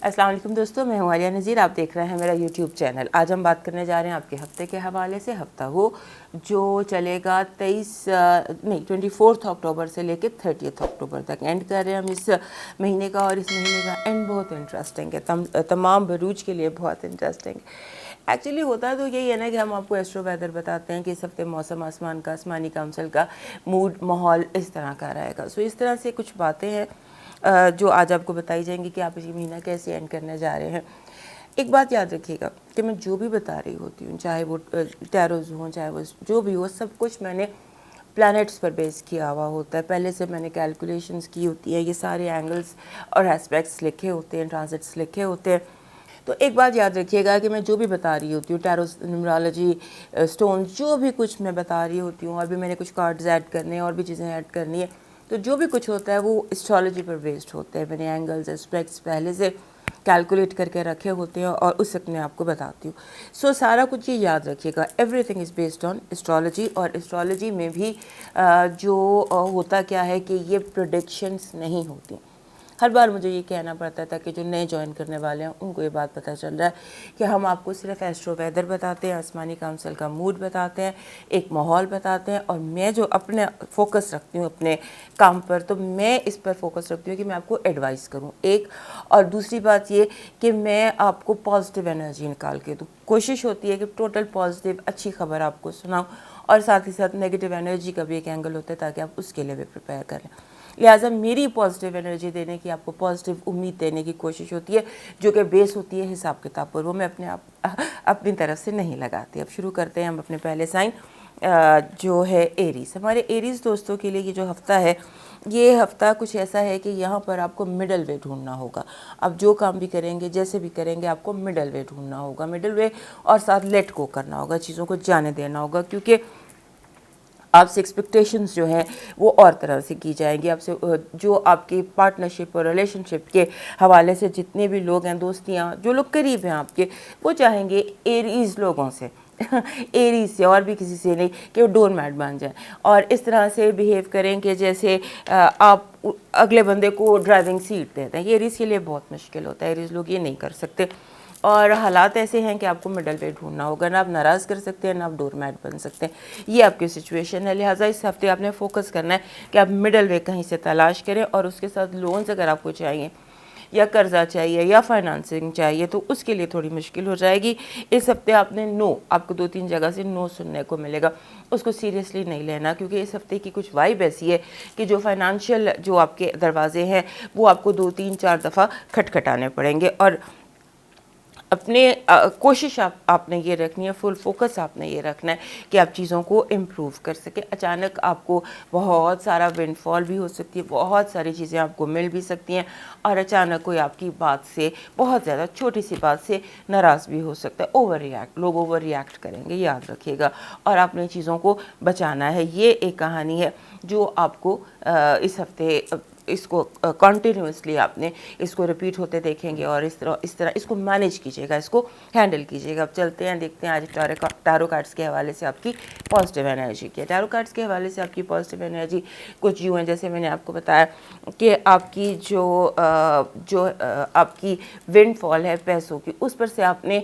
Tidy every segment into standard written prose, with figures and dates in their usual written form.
السلام علیکم دوستوں، میں ہوں عالیہ نذیر، آپ دیکھ رہے ہیں میرا یوٹیوب چینل۔ آج ہم بات کرنے جا رہے ہیں آپ کے ہفتے کے حوالے سے۔ ہفتہ وہ جو چلے گا 24 اکتوبر سے لے کے 30 اکتوبر تک۔ اینڈ کر رہے ہیں ہم اس مہینے کا، اور اس مہینے کا اینڈ بہت انٹرسٹنگ ہے، تمام بروج کے لیے بہت انٹرسٹنگ ہے۔ ایکچولی ہوتا تو یہی ہے نا کہ ہم آپ کو ایسٹرو ویدر بتاتے ہیں کہ اس ہفتے موسم آسمان کا، آسمانی کونسل کا موڈ، ماحول اس طرح کا رہے گا۔ اس طرح سے کچھ باتیں ہیں جو آج آپ کو بتائی جائیں گی کہ آپ یہ مہینہ کیسے اینڈ کرنے جا رہے ہیں۔ ایک بات یاد رکھیے گا کہ میں جو بھی بتا رہی ہوتی ہوں، چاہے وہ ٹیروز ہوں، چاہے وہ جو بھی ہو، سب کچھ میں نے پلانٹس پر بیس کیا ہوا ہوتا ہے۔ پہلے سے میں نے کیلکولیشنز کی ہوتی ہیں، یہ سارے اینگلز اور ایسپیکٹس لکھے ہوتے ہیں، ٹرانزٹس لکھے ہوتے ہیں۔ تو ایک بات یاد رکھیے گا کہ میں جو بھی بتا رہی ہوتی ہوں، ٹیروز، نیومرالوجی، سٹونز، جو بھی کچھ میں بتا رہی ہوتی ہوں، اور بھی میں نے کچھ کارڈز ایڈ کرنے ہیں اور بھی چیزیں ایڈ کرنی ہے، تو جو بھی کچھ ہوتا ہے وہ اسٹرالوجی پر بیسڈ ہوتے ہیں۔ میں نے اینگلز، اسپیکٹس پہلے سے کیلکولیٹ کر کے رکھے ہوتے ہیں اور اس وقت میں آپ کو بتاتی ہوں۔ سارا کچھ یہ یاد رکھیے گا، everything is based on astrology. اور اسٹرالوجی میں بھی جو ہوتا کیا ہے کہ یہ پریڈکشنز نہیں ہوتی۔ ہر بار مجھے یہ کہنا پڑتا تھا کہ جو نئے جوائن کرنے والے ہیں ان کو یہ بات پتہ چل رہا ہے کہ ہم آپ کو صرف ایسٹرو ویدر بتاتے ہیں، آسمانی کونسل کا موڈ بتاتے ہیں، ایک ماحول بتاتے ہیں، اور میں جو اپنے فوکس رکھتی ہوں اپنے کام پر، تو میں اس پر فوکس رکھتی ہوں کہ میں آپ کو ایڈوائز کروں، ایک۔ اور دوسری بات یہ کہ میں آپ کو پازیٹیو انرجی نکال کے دوں۔ کوشش ہوتی ہے کہ ٹوٹل پازیٹیو اچھی خبر آپ کو سناؤں، اور ساتھ ہی ساتھ نیگیٹیو انرجی کا بھی ایک اینگل ہوتا ہے تاکہ آپ اس کے لیے بھی پریپیئر کریں۔ لہٰذا میری پازیٹیو انرجی دینے کی، آپ کو پازیٹیو امید دینے کی کوشش ہوتی ہے، جو کہ بیس ہوتی ہے حساب کتاب پر، وہ میں اپنی طرف سے نہیں لگاتی۔ اب شروع کرتے ہیں ہم اپنے پہلے سائن جو ہے ایریز۔ ہمارے ایریز دوستوں کے لیے یہ جو ہفتہ ہے، یہ ہفتہ کچھ ایسا ہے کہ یہاں پر آپ کو مڈل وے ڈھونڈنا ہوگا۔ آپ جو کام بھی کریں گے، جیسے بھی کریں گے، آپ کو مڈل وے ڈھونڈنا ہوگا، مڈل وے، اور ساتھ لیٹ گو کرنا ہوگا، چیزوں کو جانے دینا ہوگا، کیونکہ آپ سے ایکسپیکٹیشنز جو ہیں وہ اور طرح سے کی جائیں گی۔ آپ سے جو آپ کی پارٹنرشپ اور ریلیشن شپ کے حوالے سے جتنے بھی لوگ ہیں، دوستیاں، جو لوگ قریب ہیں آپ کے، وہ چاہیں گے ایریز لوگوں سے ایریز سے، اور بھی کسی سے نہیں، کہ وہ ڈور میٹ بن جائیں، اور اس طرح سے بیہیو کریں کہ جیسے آپ اگلے بندے کو ڈرائیونگ سیٹ دیتے ہیں۔ یہ ایریز کے لیے بہت مشکل ہوتا ہے، ایریز لوگ یہ نہیں کر سکتے، اور حالات ایسے ہیں کہ آپ کو مڈل وے ڈھونڈنا ہوگا۔ نہ آپ ناراض کر سکتے ہیں، نہ آپ ڈور میٹ بن سکتے ہیں، یہ آپ کی سچویشن ہے۔ لہٰذا اس ہفتے آپ نے فوکس کرنا ہے کہ آپ مڈل وے کہیں سے تلاش کریں، اور اس کے ساتھ لونز اگر آپ کو چاہیے، یا قرضہ چاہیے، یا فائنانسنگ چاہیے، تو اس کے لیے تھوڑی مشکل ہو جائے گی۔ اس ہفتے آپ نے آپ کو 2-3 جگہ سے نو سننے کو ملے گا، اس کو سیریسلی نہیں لینا، کیونکہ اس ہفتے کی کچھ وائب ایسی ہے کہ جو فائنانشیل جو آپ کے دروازے ہیں وہ آپ کو 2-3-4 دفعہ کھٹکھٹانے پڑیں گے، اور اپنے کوشش آپ نے یہ رکھنی ہے، فل فوکس آپ نے یہ رکھنا ہے کہ آپ چیزوں کو امپروو کر سکیں۔ اچانک آپ کو بہت سارا ونڈ فال بھی ہو سکتی ہے، بہت ساری چیزیں آپ کو مل بھی سکتی ہیں، اور اچانک کوئی آپ کی بات سے، بہت زیادہ چھوٹی سی بات سے ناراض بھی ہو سکتا ہے۔ لوگ اوور ریئیکٹ کریں گے، یاد رکھیے گا، اور آپ نے چیزوں کو بچانا ہے۔ یہ ایک کہانی ہے جو آپ کو اس ہفتے اس کو کنٹینیوسلی آپ نے اس کو ریپیٹ ہوتے دیکھیں گے، اور اس طرح اس کو مینیج کیجیے گا، اس کو ہینڈل کیجیے گا۔ اب چلتے ہیں، دیکھتے ہیں آج ٹیرو کارڈز کے حوالے سے آپ کی پازیٹیو انرجی کیا ہے۔ ٹیرو کارڈز کے حوالے سے آپ کی پازیٹیو انرجی کچھ یوں ہیں، جیسے میں نے آپ کو بتایا کہ آپ کی جو آپ کی ونڈ فال ہے پیسوں کی، اس پر سے آپ نے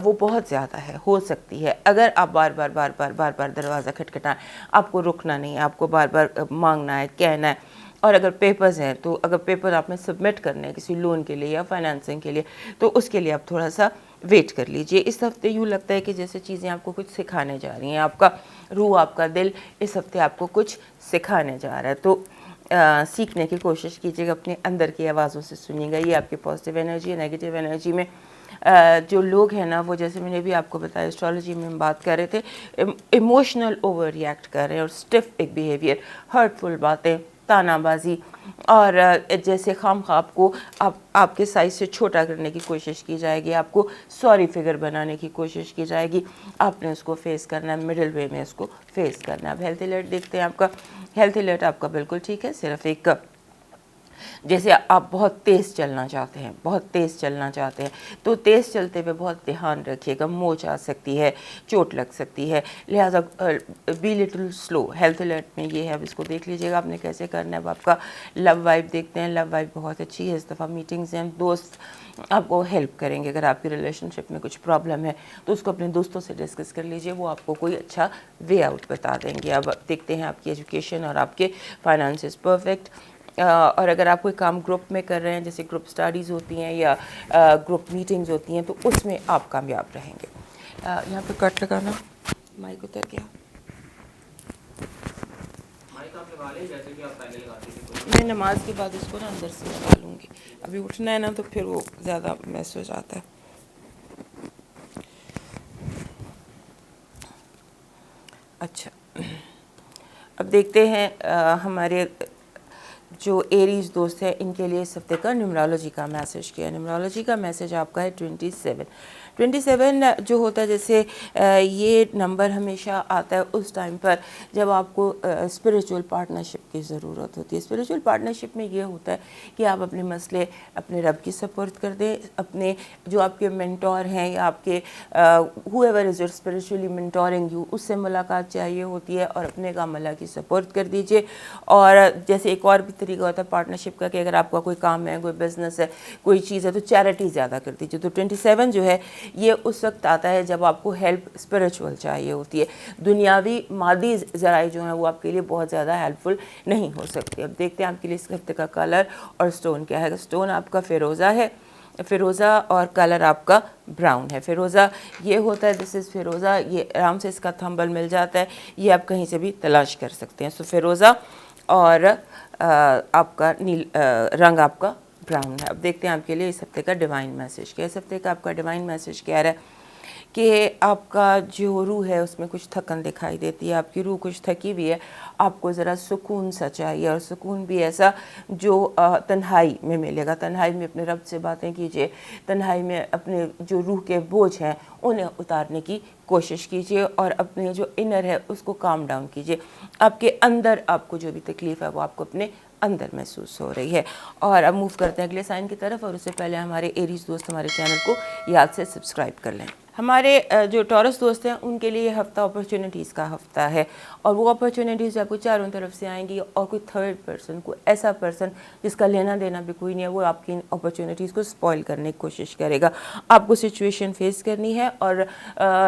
وہ بہت زیادہ ہے، ہو سکتی ہے اگر آپ بار بار دروازہ کھٹکھٹائیں، آپ کو رکنا نہیں ہے، آپ کو بار بار مانگنا ہے، کہنا ہے۔ اور اگر پیپرز ہیں، تو اگر پیپر آپ نے سبمٹ کرنے ہیں کسی لون کے لیے یا فائنانسنگ کے لیے، تو اس کے لیے آپ تھوڑا سا ویٹ کر لیجئے۔ اس ہفتے یوں لگتا ہے کہ جیسے چیزیں آپ کو کچھ سکھانے جا رہی ہیں، آپ کا روح، آپ کا دل اس ہفتے آپ کو کچھ سکھانے جا رہا ہے، تو سیکھنے کی کوشش کیجیے گا، اپنے اندر کی آوازوں سے سنیے گا۔ یہ آپ کی پازیٹیو انرجی ہے۔ نیگیٹیو انرجی میں جو لوگ ہیں نا، وہ جیسے میں نے بھی آپ کو بتایا، اسٹرالوجی میں ہم بات کر رہے تھے، ایموشنل اوور ریئیکٹ کر رہے ہیں، اور اسٹف ایک بیہیویئر، ہرٹفل باتیں، تانا بازی، اور جیسے خام خواب کو آپ کے سائز سے چھوٹا کرنے کی کوشش کی جائے گی، آپ کو سوری فگر بنانے کی کوشش کی جائے گی۔ آپ نے اس کو فیس کرنا ہے، مڈل وے میں اس کو فیس کرنا ہے۔ اب ہیلتھ الرٹ دیکھتے ہیں۔ آپ کا ہیلتھ الرٹ آپ کا بالکل ٹھیک ہے، صرف ایک جیسے آپ بہت تیز چلنا چاہتے ہیں، بہت تیز چلنا چاہتے ہیں تو تیز چلتے ہوئے بہت دھیان رکھیے گا، موچ آ سکتی ہے، چوٹ لگ سکتی ہے، لہٰذا be little slow. Health alert میں یہ ہے، اب اس کو دیکھ لیجیے گا آپ نے کیسے کرنا ہے. اب آپ کا لو وائب دیکھتے ہیں، لو وائب بہت اچھی ہے، اس دفعہ میٹنگز ہیں، دوست آپ کو ہیلپ کریں گے. اگر آپ کی ریلیشن شپ میں کچھ پرابلم ہے تو اس کو اپنے دوستوں سے ڈسکس کر لیجیے، وہ آپ کو کوئی اچھا وے آؤٹ بتا دیں گے. اب دیکھتے ہیں آپ کی ایجوکیشن اور آپ کے فائنانسز پرفیکٹ. اور اگر آپ کوئی کام گروپ میں کر رہے ہیں، جیسے گروپ اسٹڈیز ہوتی ہیں یا گروپ میٹنگز ہوتی ہیں، تو اس میں آپ کامیاب رہیں گے. یہاں پہ کٹ لگانا، مائک اتر گیا. میں نماز کے بعد اس کو نا اندر سے لگا لوں گی، ابھی اٹھنا ہے نا تو پھر وہ زیادہ میس ہو جاتا ہے. اچھا، اب دیکھتے ہیں ہمارے جو ایریز دوست ہیں ان کے لیے اس ہفتے کا نیومرالوجی کا میسج کیا ہے. نیومرالوجی کا میسج آپ کا ہے 27 جو ہوتا ہے، جیسے یہ نمبر ہمیشہ آتا ہے اس ٹائم پر جب آپ کو اسپریچول پارٹنرشپ کی ضرورت ہوتی ہے. اسپریچول پارٹنرشپ میں یہ ہوتا ہے کہ آپ اپنے مسئلے اپنے رب کی سپورٹ کر دیں، اپنے جو آپ کے مینٹور ہیں یا آپ کے whoever is your spiritually mentoring you اس سے ملاقات چاہیے ہوتی ہے، اور اپنے کام اللہ کی سپورٹ کر دیجئے. اور جیسے ایک اور بھی طریقہ ہوتا ہے پارٹنرشپ کا کہ اگر آپ کا کوئی کام ہے، کوئی بزنس ہے، کوئی چیز ہے، تو چیریٹی زیادہ کر دیجیے. تو 27 جو ہے یہ اس وقت آتا ہے جب آپ کو ہیلپ اسپریچول چاہیے ہوتی ہے. دنیاوی مادی ذرائع جو ہیں وہ آپ کے لیے بہت زیادہ ہیلپ فل نہیں ہو سکتے. اب دیکھتے ہیں آپ کے لیے اس ہفتے کا کلر اور سٹون کیا ہے. سٹون آپ کا فیروزہ ہے، فیروزہ، اور کلر آپ کا براؤن ہے. فیروزہ یہ ہوتا ہے، دس از فیروزہ، یہ آرام سے اس کا تھمبل مل جاتا ہے، یہ آپ کہیں سے بھی تلاش کر سکتے ہیں. سو فیروزہ اور آپ کا رنگ آپ کا براؤن ہے. اب دیکھتے ہیں آپ کے لیے اس ہفتے کا ڈیوائن میسج کیا ہے. اس ہفتے کا آپ کا ڈیوائن میسج کیا ہے کہ آپ کا جو روح ہے اس میں کچھ تھکن دکھائی دیتی ہے، آپ کی روح کچھ تھکی ہوئی ہے، آپ کو ذرا سکون سا چاہیے، اور سکون بھی ایسا جو تنہائی میں ملے گا. تنہائی میں اپنے رب سے باتیں کیجئے، تنہائی میں اپنے جو روح کے بوجھ ہیں انہیں اتارنے کی کوشش کیجئے، اور اپنے جو انر ہے اس کو کام ڈاؤن کیجئے. آپ کے اندر آپ کو جو بھی تکلیف ہے وہ آپ کو اپنے اندر محسوس ہو رہی ہے. اور اب موو کرتے ہیں اگلے سائن کی طرف، اور اس سے پہلے ہمارے ایریز دوست ہمارے چینل کو یاد سے سبسکرائب کر لیں. ہمارے جو ٹورس دوست ہیں ان کے لیے یہ ہفتہ اپرچونیٹیز کا ہفتہ ہے، اور وہ اپرچونیٹیز آپ کو چاروں طرف سے آئیں گی، اور کوئی تھرڈ پرسن، کوئی ایسا پرسن جس کا لینا دینا بھی کوئی نہیں ہے، وہ آپ کی اپرچونیٹیز کو سپوائل کرنے کی کوشش کرے گا. آپ کو سچویشن فیس کرنی ہے. اور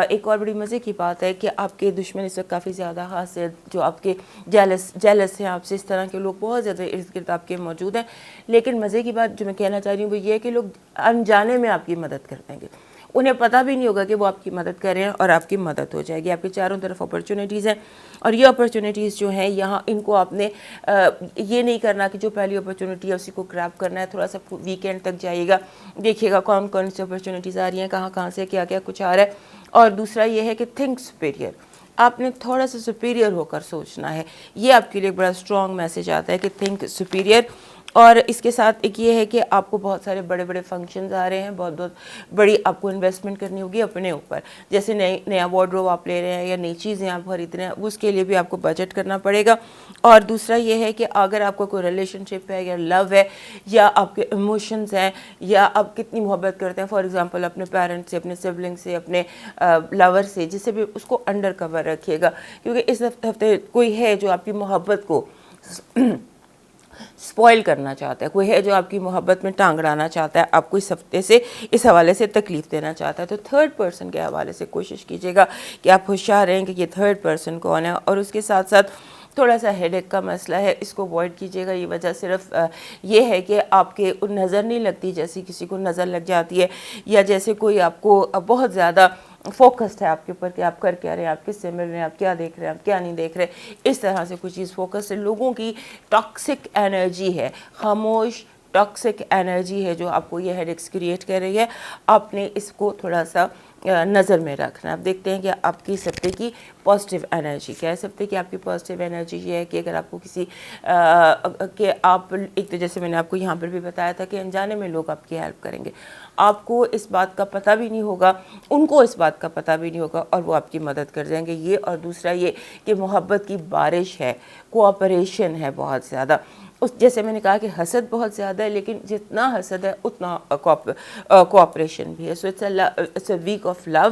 ایک اور بڑی مزے کی بات ہے کہ آپ کے دشمن اس وقت کافی زیادہ حاسد، جو آپ کے جیلس ہیں آپ سے، اس طرح کے لوگ بہت زیادہ ارد گرد آپ کے موجود ہیں. لیکن مزے کی بات جو میں کہنا چاہ رہی ہوں وہ یہ ہے کہ لوگ انجانے میں آپ کی مدد کر دیں گے، انہیں پتہ بھی نہیں ہوگا کہ وہ آپ کی مدد کر رہے ہیں، اور آپ کی مدد ہو جائے گی. آپ کے چاروں طرف اپرچونیٹیز ہیں، اور یہ اپرچونیٹیز جو ہیں یہاں ان کو آپ نے یہ نہیں کرنا کہ جو پہلی اپرچونیٹی ہے اسی کو گریب کرنا ہے. تھوڑا سا ویکینڈ تک جائیے گا، دیکھیے گا کون کون سی اپرچونیٹیز آ رہی ہیں، کہاں سے کیا کچھ آ رہا ہے. اور دوسرا یہ ہے کہ تھنک سپیریئر، آپ نے تھوڑا سا سپیریئر ہو کر سوچنا ہے. یہ آپ کے لیے بڑا اسٹرانگ میسج آتا ہے کہ تھنک سپیریئر. اور اس کے ساتھ ایک یہ ہے کہ آپ کو بہت سارے بڑے بڑے فنکشنز آ رہے ہیں، بہت بڑی آپ کو انویسٹمنٹ کرنی ہوگی اپنے اوپر. جیسے نیا وارڈروب آپ لے رہے ہیں یا نئی چیزیں آپ خرید رہے ہیں، اس کے لیے بھی آپ کو بجٹ کرنا پڑے گا. اور دوسرا یہ ہے کہ اگر آپ کو کوئی ریلیشن شپ ہے یا لو ہے یا آپ کے ایموشنز ہیں یا آپ کتنی محبت کرتے ہیں، فار ایگزامپل اپنے پیرنٹس سے، اپنے سبلنگ سے، اپنے لور سے، جس سے بھی اس کو انڈر کور رکھیے گا. کیونکہ اس ہفتے کوئی ہے جو آپ کی محبت کو سپوائل کرنا چاہتا ہے، کوئی ہے جو آپ کی محبت میں ٹانگ اڑانا چاہتا ہے، آپ کو اس ہفتے سے اس حوالے سے تکلیف دینا چاہتا ہے. تو تھرڈ پرسن کے حوالے سے کوشش کیجیے گا کہ آپ ہوشیار رہیں کہ یہ تھرڈ پرسن کون ہے. اور اس کے ساتھ ساتھ تھوڑا سا ہیڈ ایک کا مسئلہ ہے، اس کو اوائڈ کیجیے گا. یہ وجہ صرف یہ ہے کہ آپ کے نظر نہیں لگتی، جیسی کسی کو نظر لگ جاتی ہے، یا جیسے کوئی آپ کو بہت زیادہ فوکسڈ ہے آپ کے اوپر کہ آپ کر کیا رہے ہیں، آپ کس سے مل رہے ہیں، آپ کیا دیکھ رہے ہیں، آپ کیا نہیں دیکھ رہے. اس طرح سے کوئی چیز فوکس ہے. لوگوں کی ٹاکسک انرجی ہے، خاموش ٹاکسک انرجی ہے جو آپ کو یہ ہیڈ ایکس کریٹ کر رہی ہے. آپ نے اس کو تھوڑا سا نظر میں رکھنا. اب دیکھتے ہیں کہ آپ کی اس ہفتے کی پازیٹیو انرجی کیا ہے. اس ہفتے کی آپ کی پازیٹیو انرجی یہ ہے کہ اگر آپ کو کسی کہ آپ ایک تو جیسے میں نے آپ کو یہاں پر بھی بتایا تھا کہ انجانے میں لوگ آپ کی ہیلپ کریں گے, آپ کو اس بات کا پتہ بھی نہیں ہوگا, ان کو اس بات کا پتہ بھی نہیں ہوگا اور وہ آپ کی مدد کر جائیں گے. یہ اور دوسرا یہ کہ محبت کی بارش ہے, کوآپریشن ہے بہت زیادہ. جیسے میں نے کہا کہ حسد بہت زیادہ ہے, لیکن جتنا حسد ہے اتنا کوآپریشن بھی ہے. So it's a week of love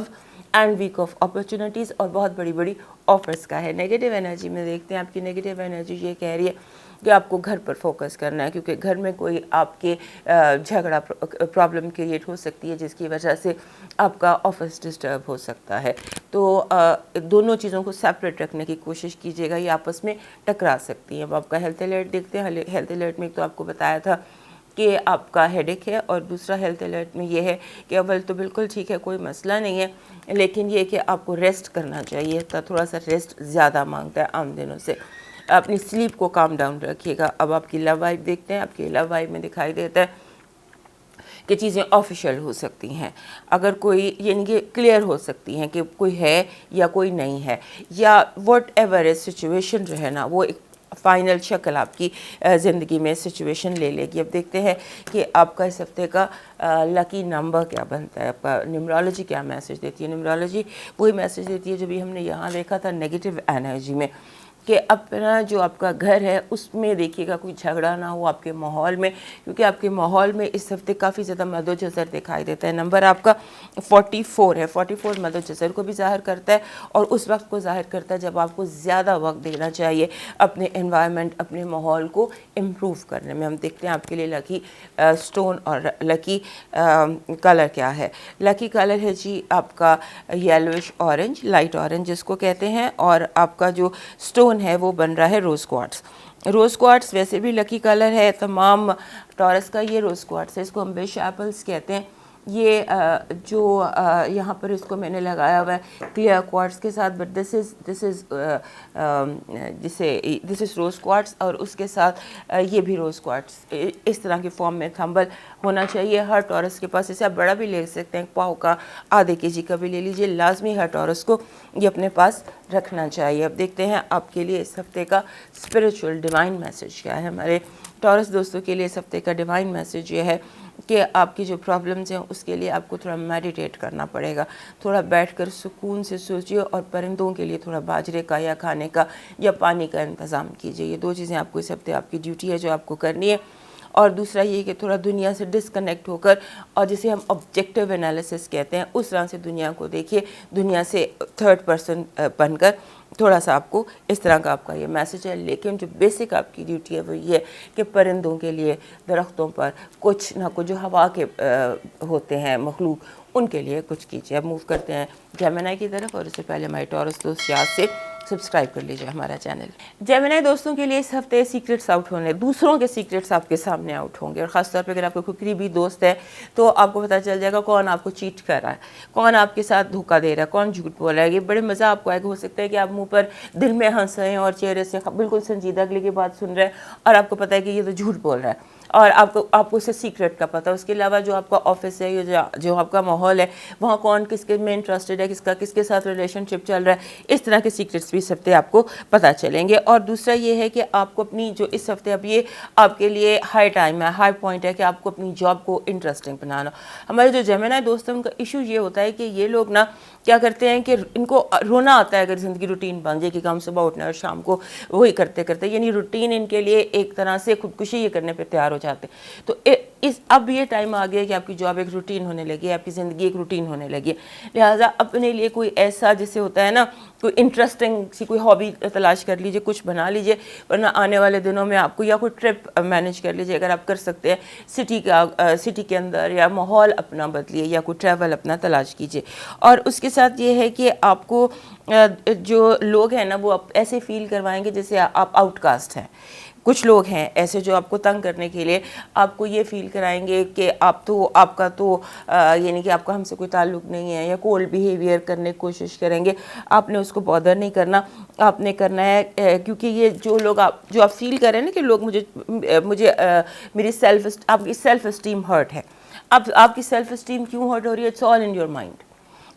and week of opportunities, اور بہت بڑی بڑی آفرز کا ہے. نیگیٹو انرجی میں دیکھتے ہیں آپ کی نیگیٹو انرجی یہ کہہ رہی ہے کہ آپ کو گھر پر فوکس کرنا ہے, کیونکہ گھر میں کوئی آپ کے جھگڑا پرابلم کریٹ ہو سکتی ہے جس کی وجہ سے آپ کا آفس ڈسٹرب ہو سکتا ہے. تو دونوں چیزوں کو سیپریٹ رکھنے کی کوشش کیجیے گا, یہ آپس میں ٹکرا سکتی ہیں. اب آپ کا ہیلتھ الرٹ دیکھتے ہیں. ہیلتھ الرٹ میں تو آپ کو بتایا تھا کہ آپ کا ہیڈ ایک ہے, اور دوسرا ہیلتھ الرٹ میں یہ ہے کہ اول تو بالکل ٹھیک ہے, کوئی مسئلہ نہیں ہے, لیکن یہ کہ آپ کو ریسٹ کرنا چاہیے. تھوڑا سا ریسٹ زیادہ مانگتا ہے عام دنوں سے. اپنی سلیپ کو کام ڈاؤن رکھیے گا. اب آپ کی لو وائف دیکھتے ہیں. آپ کی لو وائف میں دکھائی دیتا ہے کہ چیزیں آفیشیل ہو سکتی ہیں, اگر کوئی یعنی کہ کلیئر ہو سکتی ہیں کہ کوئی ہے یا کوئی نہیں ہے, یا واٹ ایور ہے سچویشن جو ہے نا وہ ایک فائنل شکل آپ کی زندگی میں سچویشن لے لے گی. اب دیکھتے ہیں کہ آپ کا اس ہفتے کا لکی نمبر کیا بنتا ہے. آپ کا نیومرولوجی کیا میسج دیتی ہے. نیومرولوجی وہی میسج دیتی ہے جو بھی ہم نے یہاں دیکھا تھا نیگیٹو انرجی میں, کہ اپنا جو آپ کا گھر ہے اس میں دیکھیے گا کوئی جھگڑا نہ ہو آپ کے ماحول میں, کیونکہ آپ کے ماحول میں اس ہفتے کافی زیادہ مد و جزر دکھائی دیتا ہے. نمبر آپ کا 44 ہے. 44 مد و جزر کو بھی ظاہر کرتا ہے, اور اس وقت کو ظاہر کرتا ہے جب آپ کو زیادہ وقت دینا چاہیے اپنے انوائرمنٹ, اپنے ماحول کو امپروو کرنے میں. ہم دیکھتے ہیں آپ کے لیے لکی سٹون اور لکی کلر کیا ہے. لکی کلر ہے جی آپ کا یلوش اورنج, لائٹ اورنج جس کو کہتے ہیں, اور آپ کا جو سٹون ہے وہ بن رہا ہے روز کوارٹز. روز کوارٹز ویسے بھی لکی کلر ہے. تمام ٹورس کا یہ روز کوارٹز ہے, اس کو ہم بیش ایپلز کہتے ہیں. یہ جو یہاں پر اس کو میں نے لگایا ہوا ہے کلیئر کوارٹز کے ساتھ, but this is rows quartz, اور اس کے ساتھ یہ بھی روز کوارٹز اس طرح کی فارم میں تھمبل ہونا چاہیے ہر ٹورس کے پاس. اسے آپ بڑا بھی لے سکتے ہیں, پاؤ کا آدھے kg کا بھی لے لیجیے. لازمی ہر ٹورس کو یہ اپنے پاس رکھنا چاہیے. اب دیکھتے ہیں آپ کے لیے اس ہفتے کا اسپریچول ڈیوائن میسج کیا ہے. ہمارے ٹورس دوستوں کے لیے اس ہفتے کا ڈیوائن میسج یہ ہے کہ آپ کی جو پرابلمز ہیں اس کے لیے آپ کو تھوڑا میڈیٹیٹ کرنا پڑے گا. تھوڑا بیٹھ کر سکون سے سوچیے, اور پرندوں کے لیے تھوڑا باجرے کا یا کھانے کا یا پانی کا انتظام کیجیے. یہ دو چیزیں آپ کو اس ہفتے آپ کی ڈیوٹی ہے جو آپ کو کرنی ہے. اور دوسرا یہ کہ تھوڑا دنیا سے ڈسکنیکٹ ہو کر, اور جسے ہم آبجیکٹیو انالیسس کہتے ہیں, اس طرح سے دنیا کو دیکھیے, دنیا سے تھرڈ پرسن بن کر. تھوڑا سا آپ کو اس طرح کا آپ کا یہ میسج ہے. لیکن جو بیسک آپ کی ڈیوٹی ہے وہ یہ ہے کہ پرندوں کے لیے درختوں پر کچھ نہ کچھ جو ہوا کے ہوتے ہیں مخلوق, ان کے لیے کچھ کیجیے. اب موو کرتے ہیں جیمنائی کی طرف, اور اس سے پہلے ہمارے ٹورس دوست یاد سے سبسکرائب کر لیجیے ہمارا چینل. جیمنائی دوستوں کے لیے اس ہفتے سیکرٹس آؤٹ ہونے, دوسروں کے سیکرٹس آپ کے سامنے آؤٹ ہوں گے, اور خاص طور پہ اگر آپ کو کوئی قریبی دوست ہے تو آپ کو پتہ چل جائے گا کون آپ کو چیٹ کر رہا ہے, کون آپ کے ساتھ دھوکہ دے رہا ہے, کون جھوٹ بول رہا ہے. یہ بڑے مزہ آپ کو آئے گا. ہو سکتا ہے کہ آپ منہ پر دل میں ہنس رہے ہیں اور چہرے سے بالکل سنجیدہ اگلے کی بات سن رہے ہیں, اور آپ کو پتہ ہے کہ یہ تو جھوٹ بول رہا ہے, اور آپ کو اسے سیکرٹ کا پتہ. اس کے علاوہ جو آپ کا آفس ہے یا جو آپ کا ماحول ہے وہاں کون کس کے میں انٹرسٹڈ ہے, کس کے ساتھ ریلیشن شپ چل رہا ہے, اس طرح کے سیکرٹس بھی اس ہفتے آپ کو پتہ چلیں گے. اور دوسرا یہ ہے کہ آپ کو اپنی جو اس ہفتے اب یہ آپ کے لیے ہائی ٹائم ہے, ہائی پوائنٹ ہے کہ آپ کو اپنی جاب کو انٹرسٹنگ بنانا. ہمارے جو جیمنائی دوست ہیں ان کا ایشو یہ ہوتا ہے کہ یہ لوگ نا کیا کرتے ہیں کہ ان کو رونا آتا ہے اگر زندگی روٹین بن جائے کہ ہم صبح اٹھنا اور شام کو وہی کرتے کرتے, یعنی روٹین ان کے لیے ایک طرح سے خودکشی یہ کرنے پہ تیار ہو جاتے ہیں. تو اب یہ ٹائم آ گیا کہ آپ کی جاب ایک روٹین ہونے لگی ہے, آپ کی زندگی ایک روٹین ہونے لگی ہے. لہٰذا اپنے لیے کوئی ایسا جیسے ہوتا ہے نا کوئی انٹرسٹنگ سی کوئی ہابی تلاش کر لیجیے, کچھ بنا لیجیے, ورنہ آنے والے دنوں میں آپ کو یا کوئی ٹرپ مینیج کر لیجیے اگر آپ کر سکتے ہیں. سٹی کے اندر یا ماحول اپنا بدلیے, یا کوئی ٹریول اپنا تلاش کیجیے. اور اس کے ساتھ یہ ہے کہ آپ کو جو لوگ ہیں نا وہ ایسے فیل کروائیں گے جیسے آپ آؤٹ کاسٹ ہیں. کچھ لوگ ہیں ایسے جو آپ کو تنگ کرنے کے لیے آپ کو یہ فیل کرائیں گے کہ آپ کا تو یعنی کہ آپ کا ہم سے کوئی تعلق نہیں ہے, یا کولڈ بیہیویئر کرنے کی کوشش کریں گے. آپ نے اس کو بادر نہیں کرنا, آپ نے کرنا ہے کیونکہ یہ جو لوگ جو آپ فیل کر رہے ہیں نا کہ لوگ مجھے میری آپ کی سیلف اسٹیم ہرٹ ہے. اب آپ کی سیلف اسٹیم کیوں ہرٹ ہو رہی ہے؟ It's all in your mind.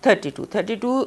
32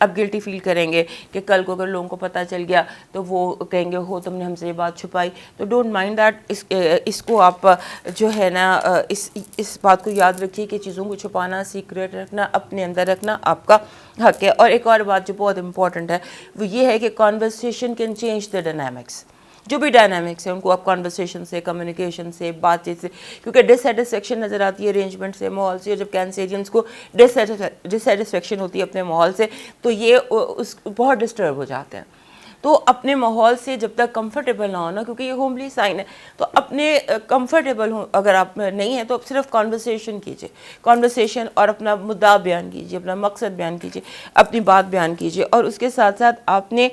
اب گلٹی فیل کریں گے کہ کل کو اگر لوگوں کو پتہ چل گیا تو وہ کہیں گے ہو تم نے ہم سے یہ بات چھپائی. تو ڈونٹ مائنڈ دیٹ. اس کو آپ جو ہے نا اس بات کو یاد رکھیے کہ چیزوں کو چھپانا, سیکریٹ رکھنا, اپنے اندر رکھنا آپ کا حق ہے. اور ایک اور بات جو بہت امپورٹنٹ ہے وہ یہ ہے کہ conversation can change the dynamics. جو بھی ڈائنامکس ہیں ان کو آپ کانورسیشن سے, کمیونیکیشن سے, بات چیت سے, کیونکہ ڈسسیٹسفیکشن نظر آتی ہے ارینجمنٹ سے, ماحول سے. جب کینسیرینس کو ڈسسیٹسفیکشن ہوتی ہے اپنے ماحول سے تو یہ بہت ڈسٹرب ہو جاتے ہیں. تو اپنے ماحول سے جب تک کمفرٹیبل نہ ہونا, کیونکہ یہ ہوملی سائن ہے, تو اپنے کمفرٹیبل ہوں اگر آپ نہیں ہیں تو صرف کانورسیشن کیجئے, کانورسیشن اور اپنا مدعا بیان کیجئے, اپنا مقصد بیان کیجئے, اپنی بات بیان کیجئے. اور اس کے ساتھ ساتھ آپ نے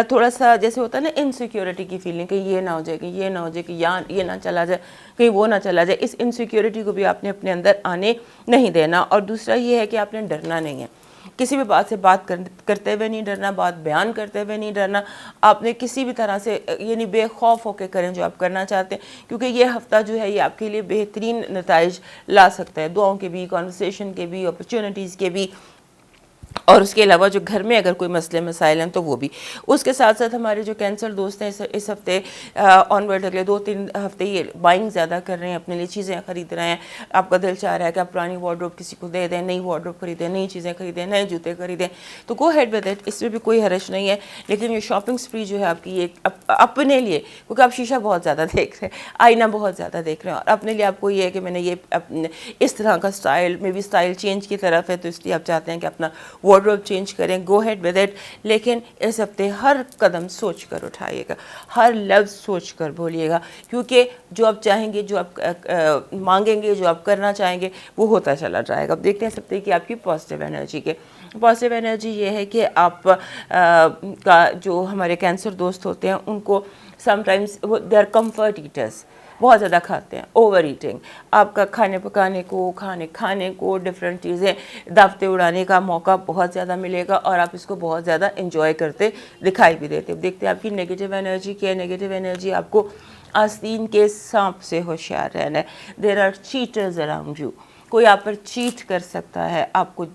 تھوڑا سا جیسے ہوتا ہے نا انسیکیورٹی کی فیلنگ کہ یہ نہ ہو جائے, کہ یہ نہ ہو جائے, کہ یہ نہ چلا جائے, کہیں وہ نہ چلا جائے, اس انسیکیورٹی کو بھی آپ نے اپنے اندر آنے نہیں دینا. اور دوسرا یہ ہے کہ آپ نے ڈرنا نہیں ہے, کسی بھی بات سے بات کرتے ہوئے نہیں ڈرنا, بات بیان کرتے ہوئے نہیں ڈرنا. آپ نے کسی بھی طرح سے یعنی بے خوف ہو کے کریں جو آپ کرنا چاہتے ہیں, کیونکہ یہ ہفتہ جو ہے یہ آپ کے لیے بہترین نتائج لا سکتا ہے, دعاؤں کے بھی, کانورسیشن کے بھی, اپرچونٹیز کے بھی, اور اس کے علاوہ جو گھر میں اگر کوئی مسئلے مسائل ہیں تو وہ بھی. اس کے ساتھ ساتھ ہمارے جو کینسر دوست ہیں اس ہفتے آنورڈ اگلے 2-3 ہفتے یہ بائنگ زیادہ کر رہے ہیں, اپنے لیے چیزیں خرید رہے ہیں. آپ کا دل چاہ رہا ہے کہ آپ پرانی وارڈروب کسی کو دے دیں, نئی وارڈروب خریدیں, نئی چیزیں خریدیں, نئے جوتے خریدیں, تو گو ہیڈ ود اٹ, اس میں بھی کوئی حرج نہیں ہے. لیکن یہ شاپنگ سپری جو ہے آپ کی یہ اپنے لیے, کیونکہ آپ شیشہ بہت زیادہ دیکھ رہے ہیں, آئینہ بہت زیادہ دیکھ رہے ہیں, اور اپنے لیے آپ کو یہ ہے کہ میں نے یہ اس طرح کا سٹائل میں بھی سٹائل چینج کی طرف ہے, تو اس لیے آپ چاہتے ہیں کہ اپنا وارڈروب چینج کریں. گو ہیڈ ود اٹ. لیکن اس ہفتے ہر قدم سوچ کر اٹھائیے گا, ہر لفظ سوچ کر بولیے گا, کیونکہ جو آپ چاہیں گے, جو آپ مانگیں گے, جو آپ کرنا چاہیں گے وہ ہوتا چلا جائے گا. اب دیکھتے ہیں اس ہفتے کی آپ کی پازیٹیو انرجی کے. پازیٹیو انرجی یہ ہے کہ آپ کا جو ہمارے کینسر دوست ہوتے ہیں ان کو sometimes they are comfort eaters, بہت زیادہ کھاتے ہیں, اوور ایٹنگ. آپ کا کھانے پکانے کو, کھانے کو, ڈفرینٹ چیزیں دعوتیں اڑانے کا موقع بہت زیادہ ملے گا, اور آپ اس کو بہت زیادہ انجوائے کرتے دکھائی بھی دیتے. دیکھتے ہیں آپ کی نیگیٹو انرجی کیا ہے. نیگیٹو انرجی آپ کو آستین کے سانپ سے ہوشیار رہنا ہے. There are cheaters around you. کوئی آپ پر چیٹ کر سکتا ہے, آپ کو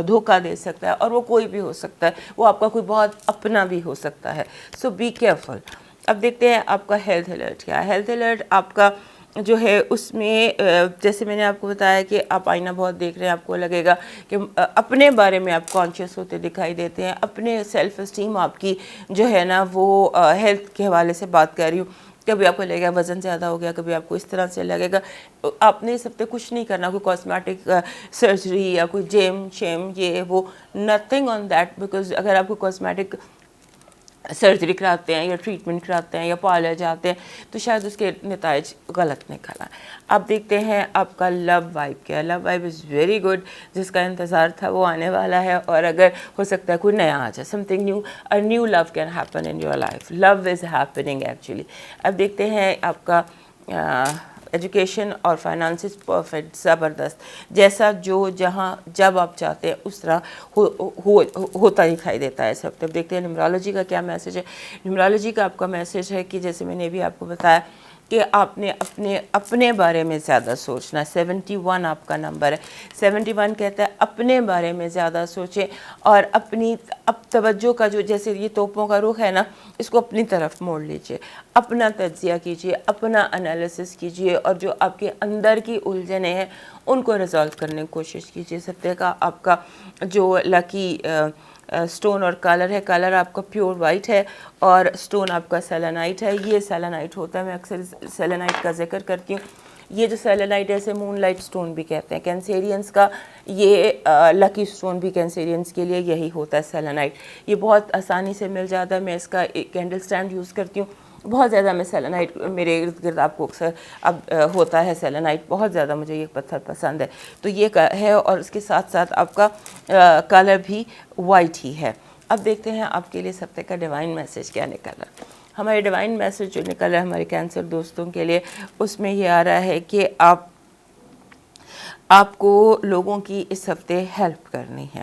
دھوکہ دے سکتا ہے, اور وہ کوئی بھی ہو سکتا ہے, وہ آپ کا کوئی بہت اپنا بھی ہو سکتا ہے. سو بی کیئرفل. اب دیکھتے ہیں آپ کا ہیلتھ الرٹ کیا ہے. ہیلتھ الرٹ آپ کا جو ہے اس میں جیسے میں نے آپ کو بتایا کہ آپ آئینہ بہت دیکھ رہے ہیں, آپ کو لگے گا کہ اپنے بارے میں آپ کانشیس ہوتے دکھائی دیتے ہیں, اپنے سیلف اسٹیم آپ کی جو ہے نا وہ ہیلتھ کے حوالے سے بات کر رہی ہوں. کبھی آپ کو لگے گا وزن زیادہ ہو گیا, کبھی آپ کو اس طرح سے لگے گا. آپ نے اس ہفتے کچھ نہیں کرنا, کوئی کاسمیٹک سرجری یا کوئی جیم شیم یہ وہ, نتھنگ آن دیٹ. بیکاز اگر آپ کو کاسمیٹک سرجری کراتے ہیں یا ٹریٹمنٹ کراتے ہیں یا پارلر جاتے ہیں تو شاید اس کے نتائج غلط نکل آئیں. اب دیکھتے ہیں آپ کا لو وائب کیا. لو وائب از ویری گڈ. جس کا انتظار تھا وہ آنے والا ہے, اور اگر ہو سکتا ہے کوئی نیا آ جائے, some thing new, a new love can happen in your life. Love is happening actually. اب دیکھتے ہیں آپ کا ایجوکیشن اور فائنانسز پرفیکٹ, زبردست. جیسا جو جہاں جب آپ چاہتے ہیں اس طرح ہوتا دکھائی دیتا ہے اس ہفتے. اب دیکھتے ہیں نیومرالوجی کا کیا میسج ہے. نیومرالوجی کا آپ کا میسج ہے کہ جیسے میں نے بھی آپ کو بتایا کہ آپ نے اپنے بارے میں زیادہ سوچنا. 71 آپ کا نمبر ہے. 71 کہتا ہے اپنے بارے میں زیادہ سوچیں, اور اپنی توجہ کا جو جیسے یہ توپوں کا رخ ہے نا, اس کو اپنی طرف موڑ لیجئے, اپنا تجزیہ کیجئے, اپنا انالیسس کیجئے, اور جو آپ کے اندر کی الجھنیں ہیں ان کو ریزالو کرنے کی کوشش کیجئے. اس ہفتے کا آپ کا جو لکی سٹون اور کلر ہے, کلر آپ کا پیور وائٹ ہے, اور سٹون آپ کا سیلنائٹ ہے. یہ سیلنائٹ ہوتا ہے, میں اکثر سیلنائٹ کا ذکر کرتی ہوں. یہ جو سیلنائٹ ہے اسے مون لائٹ سٹون بھی کہتے ہیں. کینسیرینس کا یہ لکی سٹون بھی کینسیرینس کے لیے یہی ہوتا ہے سیلنائٹ. یہ بہت آسانی سے مل جاتا ہے. میں اس کا ایک کینڈل سٹینڈ یوز کرتی ہوں, بہت زیادہ میں سیلنائٹ میرے ارد گرد آپ کو اکثر اب ہوتا ہے سیلنائٹ, بہت زیادہ مجھے یہ پتھر پسند ہے. تو یہ ہے, اور اس کے ساتھ ساتھ آپ کا کلر بھی وائٹ ہی ہے. اب دیکھتے ہیں آپ کے لیے اس ہفتے کا ڈیوائن میسج کیا نکلا. ہمارے ڈیوائن میسج جو نکل رہا ہے ہمارے کینسر دوستوں کے لیے, اس میں یہ آ رہا ہے کہ آپ کو لوگوں کی اس ہفتے ہیلپ کرنی ہے.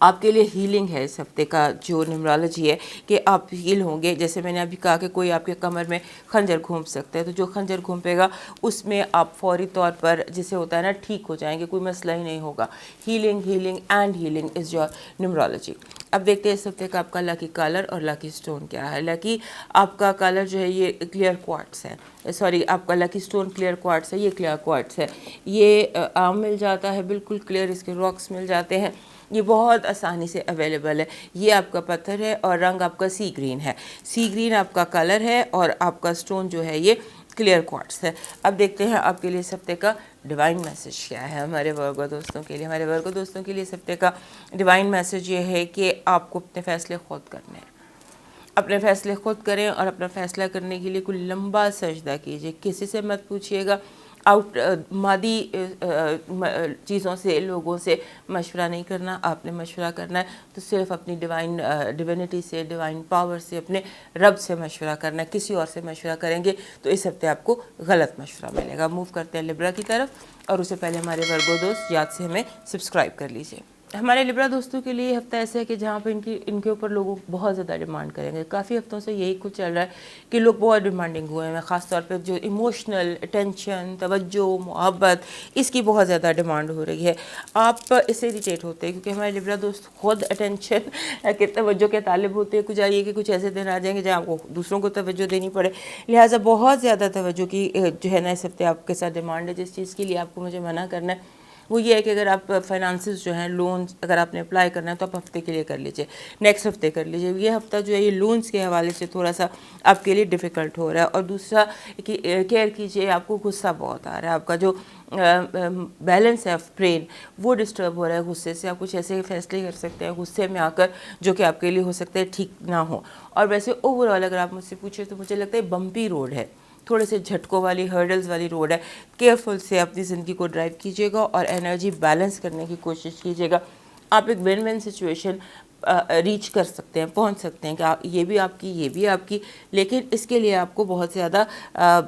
آپ کے لیے ہیلنگ ہے اس ہفتے کا جو نیمرالوجی ہے کہ آپ ہیل ہوں گے. جیسے میں نے ابھی کہا کہ کوئی آپ کے کمر میں خنجر گھونپ سکتا ہے, تو جو خنجر گھونپے گا اس میں آپ فوری طور پر جسے ہوتا ہے نا ٹھیک ہو جائیں گے, کوئی مسئلہ ہی نہیں ہوگا. Healing and healing is your numerology. اب دیکھتے ہیں اس ہفتے کا آپ کا لکی کلر اور لکی سٹون کیا ہے. لکی آپ کا کلر جو ہے یہ کلیئر کوارٹز ہے, سوری آپ کا لکی سٹون کلیئر کوارٹز ہے, یہ کلیئر کوارٹز ہے. یہ عام مل جاتا ہے بالکل کلیئر, اس کے راکس مل جاتے ہیں, یہ بہت آسانی سے اویلیبل ہے. یہ آپ کا پتھر ہے اور رنگ آپ کا سی گرین ہے. سی گرین آپ کا کلر ہے اور آپ کا سٹون جو ہے یہ کلیئر کوارٹز ہے. اب دیکھتے ہیں آپ کے لیے اس ہفتے کا ڈیوائن میسج کیا ہے ہمارے ورگو دوستوں کے لیے. ہمارے ورگو دوستوں کے لیے اس ہفتے کا ڈیوائن میسج یہ ہے کہ آپ کو اپنے فیصلے خود کرنے ہیں. اپنے فیصلے خود کریں اور اپنا فیصلہ کرنے کے لیے کوئی لمبا سجدہ کیجیے. کسی سے مت پوچھیے گا, مادی چیزوں سے, لوگوں سے مشورہ نہیں کرنا. آپ نے مشورہ کرنا ہے تو صرف اپنی ڈیوینٹی سے, ڈیوائن پاور سے, اپنے رب سے مشورہ کرنا ہے. کسی اور سے مشورہ کریں گے تو اس ہفتے آپ کو غلط مشورہ ملے گا. موو کرتے ہیں لبرا کی طرف, اور اس سے پہلے ہمارے ورگو دوست یاد سے ہمیں سبسکرائب کر لیجیے. ہمارے لبرا دوستوں کے لیے یہ ہفتہ ایسا ہے کہ جہاں پہ ان کے اوپر لوگوں بہت زیادہ ڈیمانڈ کریں گے. کافی ہفتوں سے یہی کچھ چل رہا ہے کہ لوگ بہت ڈیمانڈنگ ہوئے ہیں, خاص طور پہ جو ایموشنل اٹینشن, توجہ, محبت, اس کی بہت زیادہ ڈیمانڈ ہو رہی ہے. آپ اس سے اریٹیٹ ہوتے ہیں کیونکہ ہمارے لبرا دوست خود اٹینشن کے توجہ کے طالب ہوتے ہیں. کچھ آئیے کہ کچھ ایسے دن آ جائیں گے جہاں آپ کو دوسروں کو توجہ دینی پڑے, لہٰذا بہت زیادہ توجہ کی جو ہے نا اس ہفتے آپ کے ساتھ ڈیمانڈ ہے. جس چیز کے لیے آپ کو مجھے منع کرنا ہے وہ یہ ہے کہ اگر آپ فائنانسز جو ہیں, لونز اگر آپ نے اپلائی کرنا ہے تو آپ ہفتے کے لیے کر لیجیے, نیکسٹ ہفتے کر لیجیے. یہ ہفتہ جو ہے یہ لونز کے حوالے سے تھوڑا سا آپ کے لیے ڈیفیکلٹ ہو رہا ہے. اور دوسرا کہ کیئر کیجیے, آپ کو غصہ بہت آ رہا ہے, آپ کا جو بیلنس ہے آف برین وہ ڈسٹرب ہو رہا ہے غصے سے. آپ کچھ ایسے فیصلے کر سکتے ہیں غصے میں آ کر جو کہ آپ کے لیے ہو سکتا ہے ٹھیک نہ ہو. اور ویسے اوور آل اگر آپ مجھ سے پوچھیں تو مجھے لگتا ہے بمپی روڈ ہے, تھوڑے سے جھٹکوں والی, ہرڈلز والی روڈ ہے. کیئرفل سے اپنی زندگی کو ڈرائیو کیجیے گا اور انرجی بیلنس کرنے کی کوشش کیجیے گا. آپ ایک ون ون سچویشن ریچ کر سکتے ہیں, پہنچ سکتے ہیں کہ یہ بھی آپ کی, یہ بھی آپ کی, لیکن اس کے لیے آپ کو بہت زیادہ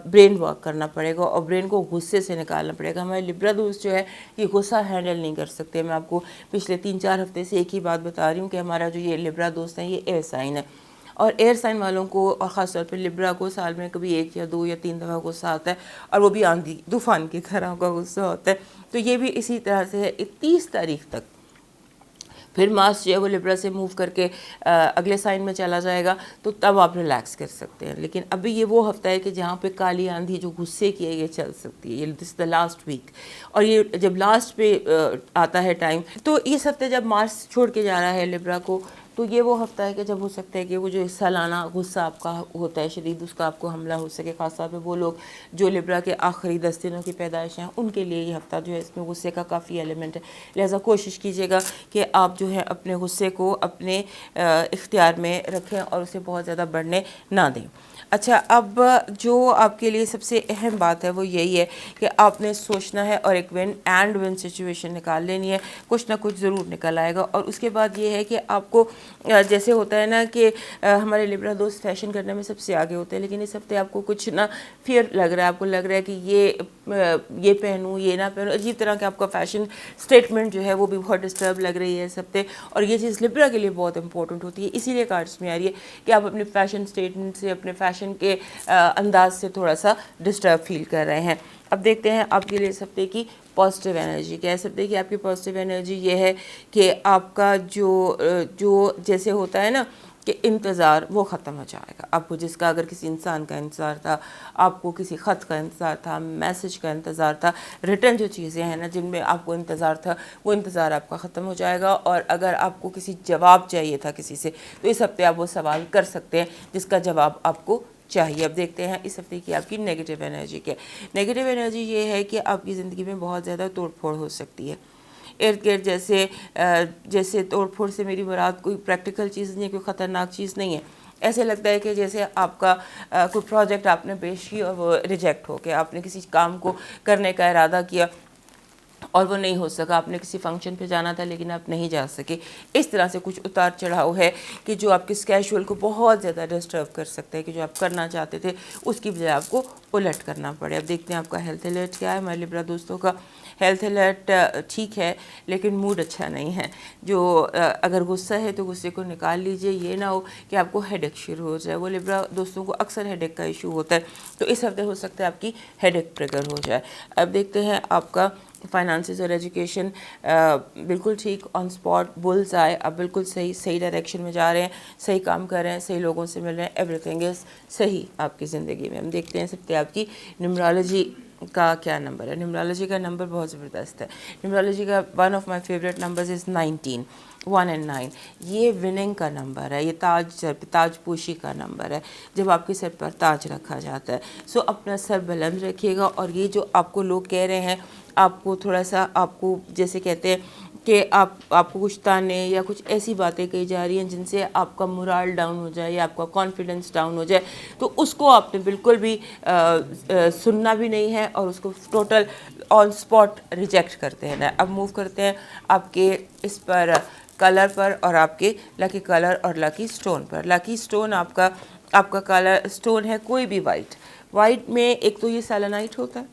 برین ورک کرنا پڑے گا اور برین کو غصے سے نکالنا پڑے گا. ہمارے لبرا دوست جو ہے یہ غصہ ہینڈل نہیں کر سکتے. میں آپ کو پچھلے 3-4 ہفتے سے ایک ہی بات بتا رہی ہوں کہ ہمارا جو یہ لبرا دوست ہیں یہ ایئر سائن ہے, اور ایئر سائن والوں کو اور خاص طور پہ لبرا کو سال میں کبھی 1 یا 2 یا 3 دفعہ غصہ آتا ہے, اور وہ بھی آندھی طوفان کی طرح کا غصہ ہوتا ہے. تو یہ بھی اسی طرح سے ہے. 30 تاریخ تک پھر مارس جو ہے وہ لبرا سے موو کر کے اگلے سائن میں چلا جائے گا, تو تب آپ ریلیکس کر سکتے ہیں. لیکن ابھی یہ وہ ہفتہ ہے کہ جہاں پہ کالی آندھی جو غصے کی ہے یہ چل سکتی ہے. یہ دس دا لاسٹ ویک, اور یہ جب لاسٹ پہ آتا ہے ٹائم, تو اس ہفتے جب مارس چھوڑ کے جا رہا ہے لبرا کو, تو یہ وہ ہفتہ ہے کہ جب ہو سکتا ہے کہ وہ جو سالانہ غصہ آپ کا ہوتا ہے شدید, اس کا آپ کو حملہ ہو سکے. خاص طور پہ وہ لوگ جو لبرا کے آخری 10 دنوں کی پیدائش ہیں, ان کے لیے یہ ہفتہ جو ہے اس میں غصے کا کافی ایلیمنٹ ہے. لہٰذا کوشش کیجیے گا کہ آپ جو ہے اپنے غصے کو اپنے اختیار میں رکھیں اور اسے بہت زیادہ بڑھنے نہ دیں. اچھا, اب جو آپ کے لیے سب سے اہم بات ہے وہ یہی ہے کہ آپ نے سوچنا ہے اور ایک ون اینڈ ون سچویشن نکال لینی ہے. کچھ نہ کچھ ضرور نکل آئے گا. اور اس کے بعد یہ ہے کہ آپ کو جیسے ہوتا ہے نا کہ ہمارے لبرا دوست فیشن کرنے میں سب سے آگے ہوتے ہیں, لیکن اس ہفتے آپ کو کچھ نہ فیئر لگ رہا ہے. آپ کو لگ رہا ہے کہ یہ پہنوں, یہ نہ پہنوں, عجیب طرح کہ آپ کا فیشن اسٹیٹمنٹ جو ہے وہ بھی بہت ڈسٹرب لگ رہی ہے اس ہفتے. اور یہ چیز لبرا کے لیے بہت امپورٹنٹ ہوتی ہے. اسی لیے کارڈس میں آ رہی ہے کہ آپ اپنے فیشن اسٹیٹمنٹ سے, اپنے فیشن کے انداز سے تھوڑا سا ڈسٹرب فیل کر رہے ہیں. اب دیکھتے ہیں آپ کے لیے اس ہفتے کی پازیٹیو انرجی. کہہ سکتے ہیں کہ آپ کی پازیٹیو انرجی یہ ہے کہ آپ کا جو جیسے ہوتا ہے نا کہ انتظار وہ ختم ہو جائے گا. آپ کو جس کا اگر کسی انسان کا انتظار تھا, آپ کو کسی خط کا انتظار تھا, میسج کا انتظار تھا, ریٹرن جو چیزیں ہیں نا جن میں آپ کو انتظار تھا, وہ انتظار آپ کا ختم ہو جائے گا. اور اگر آپ کو کسی جواب چاہیے تھا کسی سے, تو اس ہفتے آپ وہ سوال کر سکتے ہیں جس کا جواب آپ کو چاہیے. اب دیکھتے ہیں اس ہفتے کی آپ کی نیگیٹو انرجی کیا. نیگیٹو انرجی یہ ہے کہ آپ کی زندگی میں بہت زیادہ توڑ پھوڑ ہو سکتی ہے. ارد گرد جیسے توڑ پھوڑ سے میری مراد کوئی پریکٹیکل چیز نہیں ہے, کوئی خطرناک چیز نہیں ہے. ایسے لگتا ہے کہ جیسے آپ کا کوئی پروجیکٹ آپ نے پیش کی اور وہ ریجیکٹ ہو گیا. آپ نے کسی کام کو کرنے کا ارادہ کیا اور وہ نہیں ہو سکا. آپ نے کسی فنکشن پہ جانا تھا لیکن آپ نہیں جا سکے. اس طرح سے کچھ اتار چڑھاؤ ہے کہ جو آپ کے اسکیجول کو بہت زیادہ ڈسٹرب کر سکتے ہیں, کہ جو آپ کرنا چاہتے تھے اس کی بجائے آپ کو الٹ کرنا پڑے. اب دیکھتے ہیں آپ کا ہیلتھ الرٹ کیا ہے ہمارے لبرا دوستوں کا. ہیلتھ الرٹ ٹھیک ہے لیکن موڈ اچھا نہیں ہے. جو اگر غصہ ہے تو غصے کو نکال لیجئے, یہ نہ ہو کہ آپ کو ہیڈ ایک شروع ہو جائے. وہ لبرا دوستوں کو اکثر ہیڈ ایک کا ایشو ہوتا ہے, تو اس ہفتے ہو سکتا ہے آپ کی ہیڈ ایک ٹریگر ہو جائے. اب دیکھتے ہیں آپ کا فائنانسز اور ایجوکیشن بالکل ٹھیک, آن اسپاٹ, بلز آئے, آپ بالکل صحیح ڈائریکشن میں جا رہے ہیں, صحیح کام کر رہے ہیں, صحیح لوگوں سے مل رہے ہیں, ایوری تھنگ از صحیح آپ کی زندگی میں. ہم دیکھتے ہیں سب آپ کی نیومرالوجی کا کیا نمبر ہے. نیومرالوجی کا نمبر بہت زبردست ہے. نیومرالوجی کا one of my favourite numbers is 19, 1 and 9. یہ وننگ کا نمبر ہے, یہ تاج پوشی کا نمبر ہے, جب آپ کے سر پر تاج رکھا جاتا ہے. سو اپنا سر بلند رکھیے گا, اور یہ جو آپ کو لوگ کہہ رہے ہیں, آپ کو تھوڑا سا, آپ کو جیسے کہتے ہیں کہ آپ کو کچھ تانے یا کچھ ایسی باتیں کہی جا رہی ہیں جن سے آپ کا مورال ڈاؤن ہو جائے یا آپ کا کانفیڈنس ڈاؤن ہو جائے, تو اس کو آپ نے بالکل بھی سننا بھی نہیں ہے, اور اس کو ٹوٹل آن اسپاٹ ریجیکٹ کرتے ہیں. اب موو کرتے ہیں آپ کے اس پر کلر پر, اور آپ کے لکی کلر اور لکی اسٹون پر. لکی اسٹون آپ کا کلر اسٹون ہے کوئی بھی وائٹ میں. ایک تو یہ سیلنائٹ ہوتا ہے,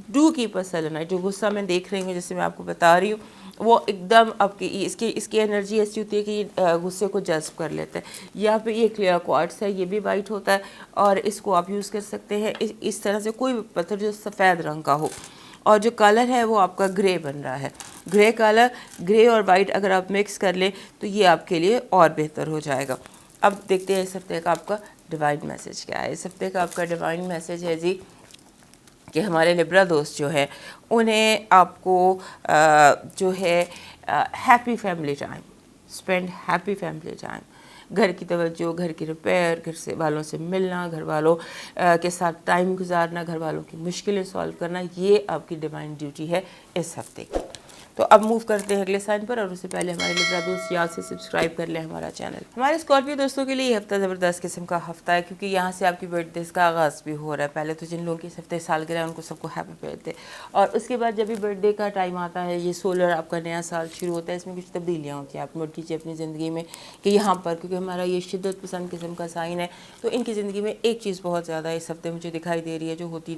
ڈو کیپر سیلنائٹ, جو غصہ میں دیکھ رہی ہوں جیسے میں آپ کو بتا رہی ہوں, وہ ایک دم آپ کی اس کی انرجی ایسی ہوتی ہے کہ یہ غصے کو جذب کر لیتا ہے. یہاں پہ یہ کلیئر کوارٹز ہے, یہ بھی وائٹ ہوتا ہے, اور اس کو آپ یوز کر سکتے ہیں اس طرح سے, کوئی بھی پتھر جو سفید رنگ کا ہو. اور جو کلر ہے وہ آپ کا گرے بن رہا ہے, گرے کلر, گرے اور وائٹ اگر آپ مکس کر لیں تو یہ آپ کے لیے اور بہتر ہو جائے گا. اب دیکھتے ہیں اس ہفتے کا آپ کا ڈیوائن میسج کیا ہے. اس ہفتے کا آپ کا ڈیوائن میسج ہے جی کہ ہمارے لبرا دوست جو ہے انہیں آپ کو جو ہے happy family time spend, happy family time, گھر کی توجہ, گھر کی ریپیئر, گھر سے والوں سے ملنا, گھر والوں کے ساتھ ٹائم گزارنا, گھر والوں کی مشکلیں سالو کرنا, یہ آپ کی ڈیوائن ڈیوٹی ہے اس ہفتے کی. تو اب موو کرتے ہیں اگلے سائن پر, اور اس سے پہلے ہمارے لبرا دوست یاد سے سبسکرائب کر لیں ہمارا چینل. ہمارے اسکارپیو دوستوں کے لیے یہ ہفتہ زبردست قسم کا ہفتہ ہے, کیونکہ یہاں سے آپ کی برتھ ڈیز کا آغاز بھی ہو رہا ہے. پہلے تو جن لوگوں کی اس ہفتے سالگرہ ہے ان کو سب کو ہیپی برتھ ڈے, اور اس کے بعد جب بھی برتھ ڈے کا ٹائم آتا ہے, یہ سولر آپ کا نیا سال شروع ہوتا ہے, اس میں کچھ تبدیلیاں ہوتی ہیں. آپ نوٹ کیجیے اپنی زندگی میں کہ یہاں پر, کیونکہ ہمارا یہ شدت پسند قسم کا سائن ہے, تو ان کی زندگی میں ایک چیز بہت زیادہ اس ہفتے مجھے دکھائی دے رہی ہے جو ہوتی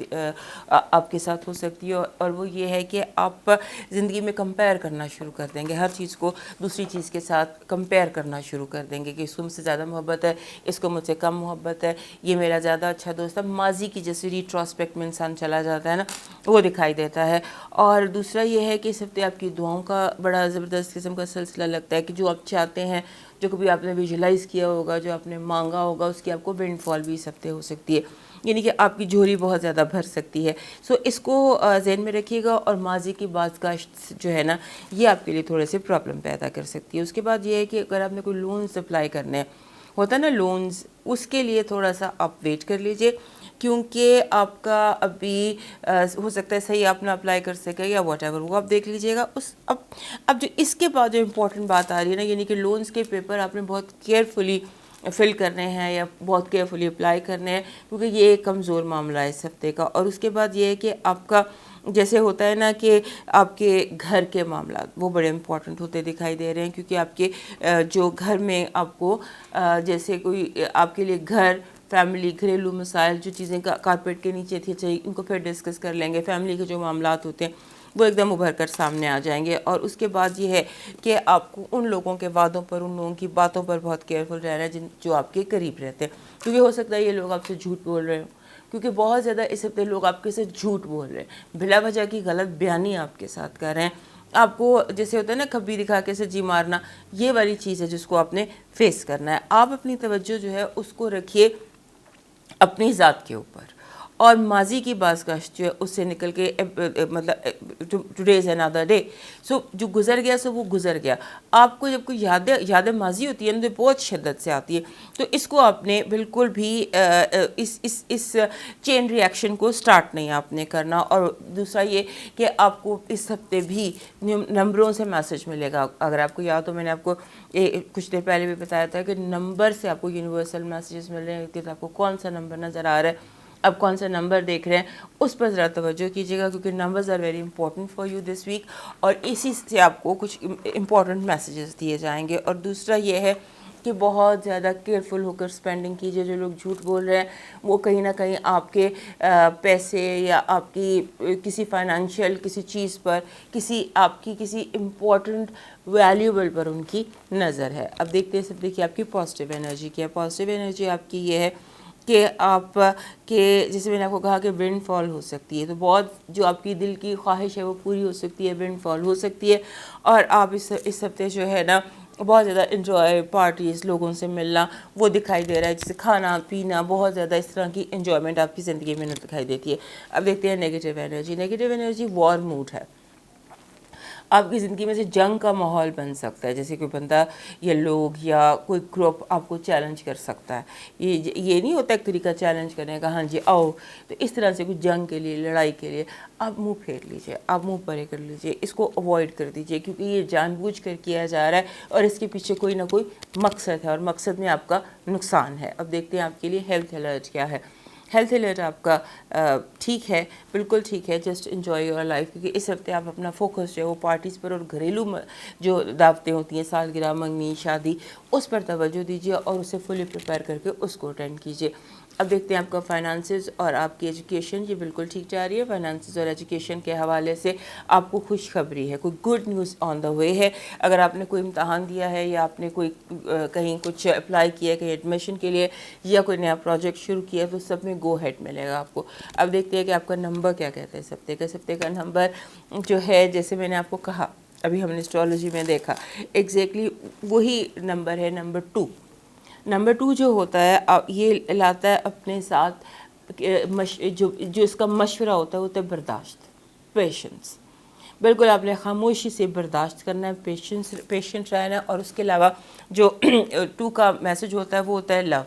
آپ کے ساتھ ہو سکتی ہے, اور وہ یہ ہے کہ آپ زندگی میں کمپیئر کرنا شروع کر دیں گے. ہر چیز کو دوسری چیز کے ساتھ کمپیئر کرنا شروع کر دیں گے کہ اس کو مجھ سے زیادہ محبت ہے, اس کو مجھ سے کم محبت ہے, یہ میرا زیادہ اچھا دوست ہے. ماضی کی جیسے ریٹروسپیکٹ میں انسان چلا جاتا ہے نا, وہ دکھائی دیتا ہے. اور دوسرا یہ ہے کہ اس ہفتے آپ کی دعاؤں کا بڑا زبردست قسم کا سلسلہ لگتا ہے کہ جو آپ چاہتے ہیں, جو کبھی آپ نے ویژولائز کیا ہوگا, جو آپ نے مانگا ہوگا, اس کی آپ کو ونڈ فال بھی اس ہفتے ہو سکتی ہے, یعنی کہ آپ کی جھولی بہت زیادہ بھر سکتی ہے. سو اس کو ذہن میں رکھیے گا. اور ماضی کی بازگشت جو ہے نا, یہ آپ کے لیے تھوڑے سے پرابلم پیدا کر سکتی ہے. اس کے بعد یہ ہے کہ اگر آپ نے کوئی لونز اپلائی کرنے ہیں, ہوتا ہے نا لونز, اس کے لیے تھوڑا سا آپ ویٹ کر لیجئے, کیونکہ آپ کا ابھی ہو سکتا ہے صحیح آپ نہ اپلائی کر سکے یا واٹ ایور, وہ آپ دیکھ لیجئے گا. اب جو اس کے بعد جو امپورٹنٹ بات آ رہی ہے نا, یعنی کہ لونز کے پیپر آپ نے بہت کیئرفلی فل کرنے ہیں یا بہت کیئرفلی اپلائی کرنے ہیں, کیونکہ یہ ایک کمزور معاملہ ہے اس ہفتے کا. اور اس کے بعد یہ ہے کہ آپ کا جیسے ہوتا ہے نا کہ آپ کے گھر کے معاملات وہ بڑے امپورٹنٹ ہوتے دکھائی دے رہے ہیں, کیونکہ آپ کے جو گھر میں آپ کو جیسے کوئی آپ کے لیے گھر, فیملی, گھریلو مسائل, جو چیزیں کارپیٹ کے نیچے تھی چاہیے, ان کو پھر ڈسکس کر لیں گے. فیملی کے جو معاملات ہوتے ہیں وہ ایک دم ابھر کر سامنے آ جائیں گے. اور اس کے بعد یہ ہے کہ آپ کو ان لوگوں کے وعدوں پر, ان لوگوں کی باتوں پر بہت کیئرفل رہنا ہے جو آپ کے قریب رہتے ہیں, کیونکہ ہو سکتا ہے یہ لوگ آپ سے جھوٹ بول رہے ہوں, کیونکہ بہت زیادہ اس ہفتے لوگ آپ کے ساتھ جھوٹ بول رہے ہیں, بلا وجہ کی غلط بیانی آپ کے ساتھ کر رہے ہیں. آپ کو جیسے ہوتا ہے نا کھبی دکھا کے سے جی مارنا, یہ والی چیز ہے جس کو آپ نے فیس کرنا ہے. آپ اپنی توجہ جو ہے اس کو رکھیے اپنی ذات کے اوپر, اور ماضی کی بازگشت جو ہے اس سے نکل کے مطلب ٹوڈے از انادر ڈے. سو جو گزر گیا سو وہ گزر گیا. آپ کو جب کوئی یاد ماضی ہوتی ہے نا, تو بہت شدت سے آتی ہے, تو اس کو آپ نے بالکل بھی اس چین ری ایکشن کو سٹارٹ نہیں آپ نے کرنا. اور دوسرا یہ کہ آپ کو اس ہفتے بھی نمبروں سے میسج ملے گا. اگر آپ کو یاد ہو, میں نے آپ کو کچھ دیر پہلے بھی بتایا تھا کہ نمبر سے آپ کو یونیورسل میسیجز مل رہے ہیں کہ آپ کو کون سا نمبر نظر آ رہا ہے, اب کون سا نمبر دیکھ رہے ہیں, اس پر ذرا توجہ کیجیے گا, کیونکہ numbers are very important for you this week, اور اسی سے آپ کو کچھ امپورٹنٹ میسیجز دیے جائیں گے. اور دوسرا یہ ہے کہ بہت زیادہ کیئرفل ہو کر اسپینڈنگ کیجیے. جو لوگ جھوٹ بول رہے ہیں وہ کہیں نہ کہیں آپ کے پیسے یا آپ کی کسی فائنینشیل کسی چیز پر آپ کی کسی امپورٹنٹ ویلیوبل پر ان کی نظر ہے. اب دیکھتے ہیں سب دیکھیے آپ کی پازیٹیو انرجی کیا ہے. پازیٹیو انرجی آپ کی یہ ہے کہ آپ کے جیسے میں نے آپ کو کہا کہ ونڈ فال ہو سکتی ہے, تو بہت جو آپ کی دل کی خواہش ہے وہ پوری ہو سکتی ہے, ونڈ فال ہو سکتی ہے. اور آپ اس ہفتے جو ہے نا بہت زیادہ انجوائے پارٹیز, لوگوں سے ملنا وہ دکھائی دے رہا ہے, جیسے کھانا پینا, بہت زیادہ اس طرح کی انجوائمنٹ آپ کی زندگی میں دکھائی دیتی ہے. اب دیکھتے ہیں نیگیٹیو انرجی. نیگیٹیو انرجی وار موڈ ہے. آپ کی زندگی میں سے جنگ کا ماحول بن سکتا ہے, جیسے کوئی بندہ یا لوگ یا کوئی گروپ آپ کو چیلنج کر سکتا ہے. یہ نہیں ہوتا ایک طریقہ چیلنج کرنے کا, ہاں جی آؤ, تو اس طرح سے کوئی جنگ کے لیے, لڑائی کے لیے آپ منہ پھیر لیجئے, آپ منہ پرے کر لیجئے, اس کو اوائڈ کر دیجئے, کیونکہ یہ جان بوجھ کر کیا جا رہا ہے اور اس کے پیچھے کوئی نہ کوئی مقصد ہے, اور مقصد میں آپ کا نقصان ہے. اب دیکھتے ہیں آپ کے لیے ہیلتھ الرٹ کیا ہے. ہیلتھ الرٹ آپ کا ٹھیک ہے, بالکل ٹھیک ہے, جسٹ انجوائے یور لائف, کیونکہ اس ہفتے آپ اپنا فوکس جو ہے وہ پارٹیز پر اور گھریلو جو دعوتیں ہوتی ہیں, سالگرہ, منگنی, شادی, اس پر توجہ دیجیے اور اسے فلی پریپیئر کر کے اس کو اٹینڈ کیجیے. اب دیکھتے ہیں آپ کا فائنانسز اور آپ کی ایجوکیشن, یہ بالکل ٹھیک جا رہی ہے. فائنانسز اور ایجوکیشن کے حوالے سے آپ کو خوشخبری ہے, کوئی گڈ نیوز آن دا وے ہے. اگر آپ نے کوئی امتحان دیا ہے یا آپ نے کوئی کہیں کچھ اپلائی کیا ہے کہیں ایڈمیشن کے لیے یا کوئی نیا پروجیکٹ شروع کیا, تو سب میں گو ہیڈ ملے گا آپ کو. اب دیکھتے ہیں کہ آپ کا نمبر کیا کہتا ہے اس ہفتے کا. اس ہفتے کا نمبر جو ہے, جیسے میں نے آپ کو کہا, ابھی ہم نے اسٹرالوجی میں دیکھا, ایگزیکٹلی وہی نمبر ہے, نمبر 2. نمبر 2 جو ہوتا ہے یہ لاتا ہے اپنے ساتھ جو اس کا مشورہ ہوتا ہے, ہوتا ہے برداشت, پیشنس. بالکل آپ نے خاموشی سے برداشت کرنا ہے, پیشنٹ رہنا ہے. اور اس کے علاوہ جو 2 کا میسج ہوتا ہے وہ ہوتا ہے لو,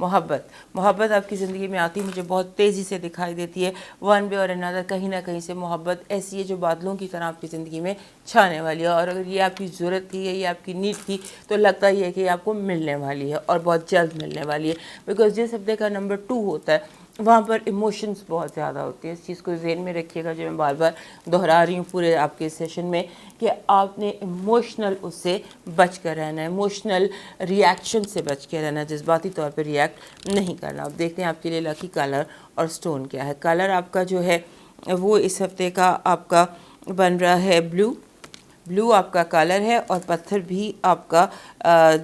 محبت. محبت آپ کی زندگی میں آتی مجھے بہت تیزی سے دکھائی دیتی ہے. ون وے اور انادر کہیں نہ کہیں سے محبت ایسی ہے جو بادلوں کی طرح آپ کی زندگی میں چھانے والی ہے, اور اگر یہ آپ کی ضرورت تھی یا یہ آپ کی نیڈ تھی تو لگتا یہ ہے کہ یہ آپ کو ملنے والی ہے اور بہت جلد ملنے والی ہے. بیکاز جس ہفتے کا نمبر 2 ہوتا ہے وہاں پر ایموشنز بہت زیادہ ہوتے ہیں. اس چیز کو ذہن میں رکھیے گا, جو میں بار بار دہرا رہی ہوں پورے آپ کے سیشن میں, کہ آپ نے ایموشنل اس سے بچ کر رہنا ہے, ایموشنل ری ایکشن سے بچ کے رہنا ہے, جذباتی طور پہ ری ایکٹ نہیں کرنا. اب دیکھتے ہیں آپ کے لیے لکی کلر اور سٹون کیا ہے. کلر آپ کا جو ہے وہ اس ہفتے کا آپ کا بن رہا ہے بلو. بلو آپ کا کلر ہے اور پتھر بھی آپ کا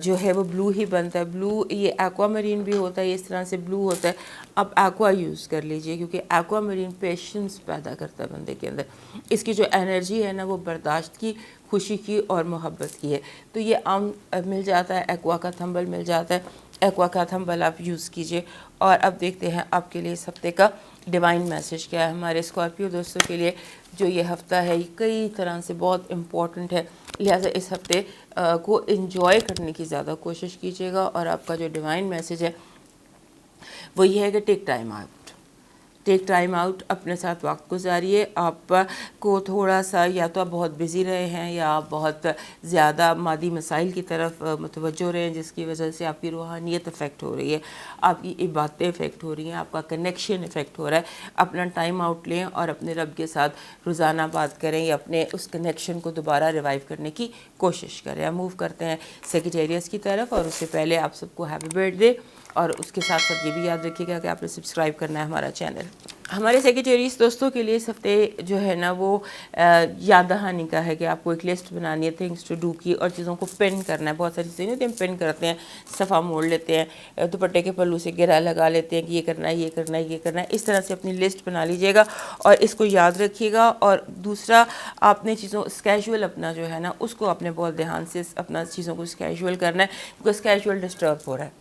جو ہے وہ بلو ہی بنتا ہے. بلو یہ ایکوا مرین بھی ہوتا ہے, یہ اس طرح سے بلو ہوتا ہے. آپ ایکوا یوز کر لیجئے, کیونکہ ایکوا مرین پیشنس پیدا کرتا ہے بندے کے اندر. اس کی جو انرجی ہے نا وہ برداشت کی, خوشی کی اور محبت کی ہے. تو یہ عام مل جاتا ہے, ایکوا کا تھمبل مل جاتا ہے, ایکوا کا تھمبل آپ یوز کیجئے. اور اب دیکھتے ہیں آپ کے لیے اس ہفتے کا ڈیوائن میسج کیا ہے. ہمارے اسکارپیو دوستوں کے لیے جو یہ ہفتہ ہے یہ کئی طرح سے بہت امپورٹنٹ ہے, لہٰذا اس ہفتے کو انجوائے کرنے کی زیادہ کوشش کیجیے گا. اور آپ کا جو ڈیوائن میسج ہے وہ یہ ہے کہ take time out. Take time out, اپنے ساتھ وقت گزاریے. آپ کو تھوڑا سا یا تو آپ بہت بزی رہے ہیں یا آپ بہت زیادہ مادی مسائل کی طرف متوجہ رہے ہیں, جس کی وجہ سے آپ کی روحانیت افیکٹ ہو رہی ہے, آپ کی عبادتیں افیکٹ ہو رہی ہیں, آپ کا کنیکشن افیکٹ ہو رہا ہے. اپنا ٹائم آؤٹ لیں اور اپنے رب کے ساتھ روزانہ بات کریں یا اپنے اس کنیکشن کو دوبارہ ریوائیو کرنے کی کوشش کریں. موو کرتے ہیں سیکریٹریس کی طرف, اور اس سے پہلے آپ سب کو ہیپی برتھ ڈے. اور اس کے ساتھ ساتھ یہ بھی یاد رکھیے گا کہ آپ نے سبسکرائب کرنا ہے ہمارا چینل. ہمارے سیکریٹریز دوستوں کے لیے اس ہفتے جو ہے نا وہ یاد دہانی کا ہے کہ آپ کو ایک لسٹ بنانی ہے تھنگس ٹو ڈو کی, اور چیزوں کو پن کرنا ہے. بہت ساری چیزیں ہوتی ہیں, پن کرتے ہیں, صفحہ موڑ لیتے ہیں, دوپٹے کے پلو سے گرہ لگا لیتے ہیں کہ یہ کرنا ہے, یہ کرنا ہے, یہ کرنا ہے. اس طرح سے اپنی لسٹ بنا لیجئے گا اور اس کو یاد رکھیے گا. اور دوسرا, آپ نے چیزوں اسکیجول اپنا جو ہے نا اس کو آپ نے بہت دھیان سے اپنا چیزوں کو اسکیجول کرنا ہے, کیونکہ اسکیجول ڈسٹرب ہو رہا ہے,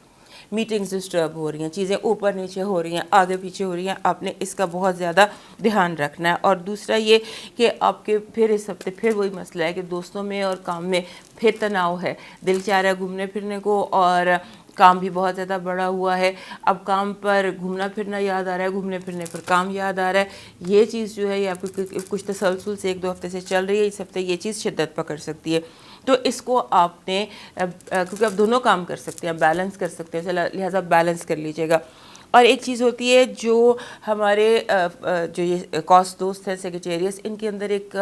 میٹنگز ڈسٹرب ہو رہی ہیں, چیزیں اوپر نیچے ہو رہی ہیں, آگے پیچھے ہو رہی ہیں. آپ نے اس کا بہت زیادہ دھیان رکھنا ہے. اور دوسرا یہ کہ آپ کے پھر اس ہفتے پھر وہی مسئلہ ہے کہ دوستوں میں اور کام میں پھر تناؤ ہے. دل چاہ رہا ہے گھومنے پھرنے کو اور کام بھی بہت زیادہ بڑا ہوا ہے. اب کام پر گھومنا پھرنا یاد آ رہا ہے, گھومنے پھرنے پر کام یاد آ رہا ہے. یہ چیز جو ہے یہ آپ کو کچھ تسلسل سے 1-2 ہفتے سے چل رہی ہے. اس ہفتے یہ چیز شدت پکڑ سکتی ہے. تو اس کو آپ نے, کیونکہ آپ دونوں کام کر سکتے ہیں, بیلنس کر سکتے ہیں, لہٰذا بیلنس کر لیجیے گا. اور ایک چیز ہوتی ہے جو ہمارے جو یہ کاس دوست ہے سیگیٹیریس، ان کے اندر ایک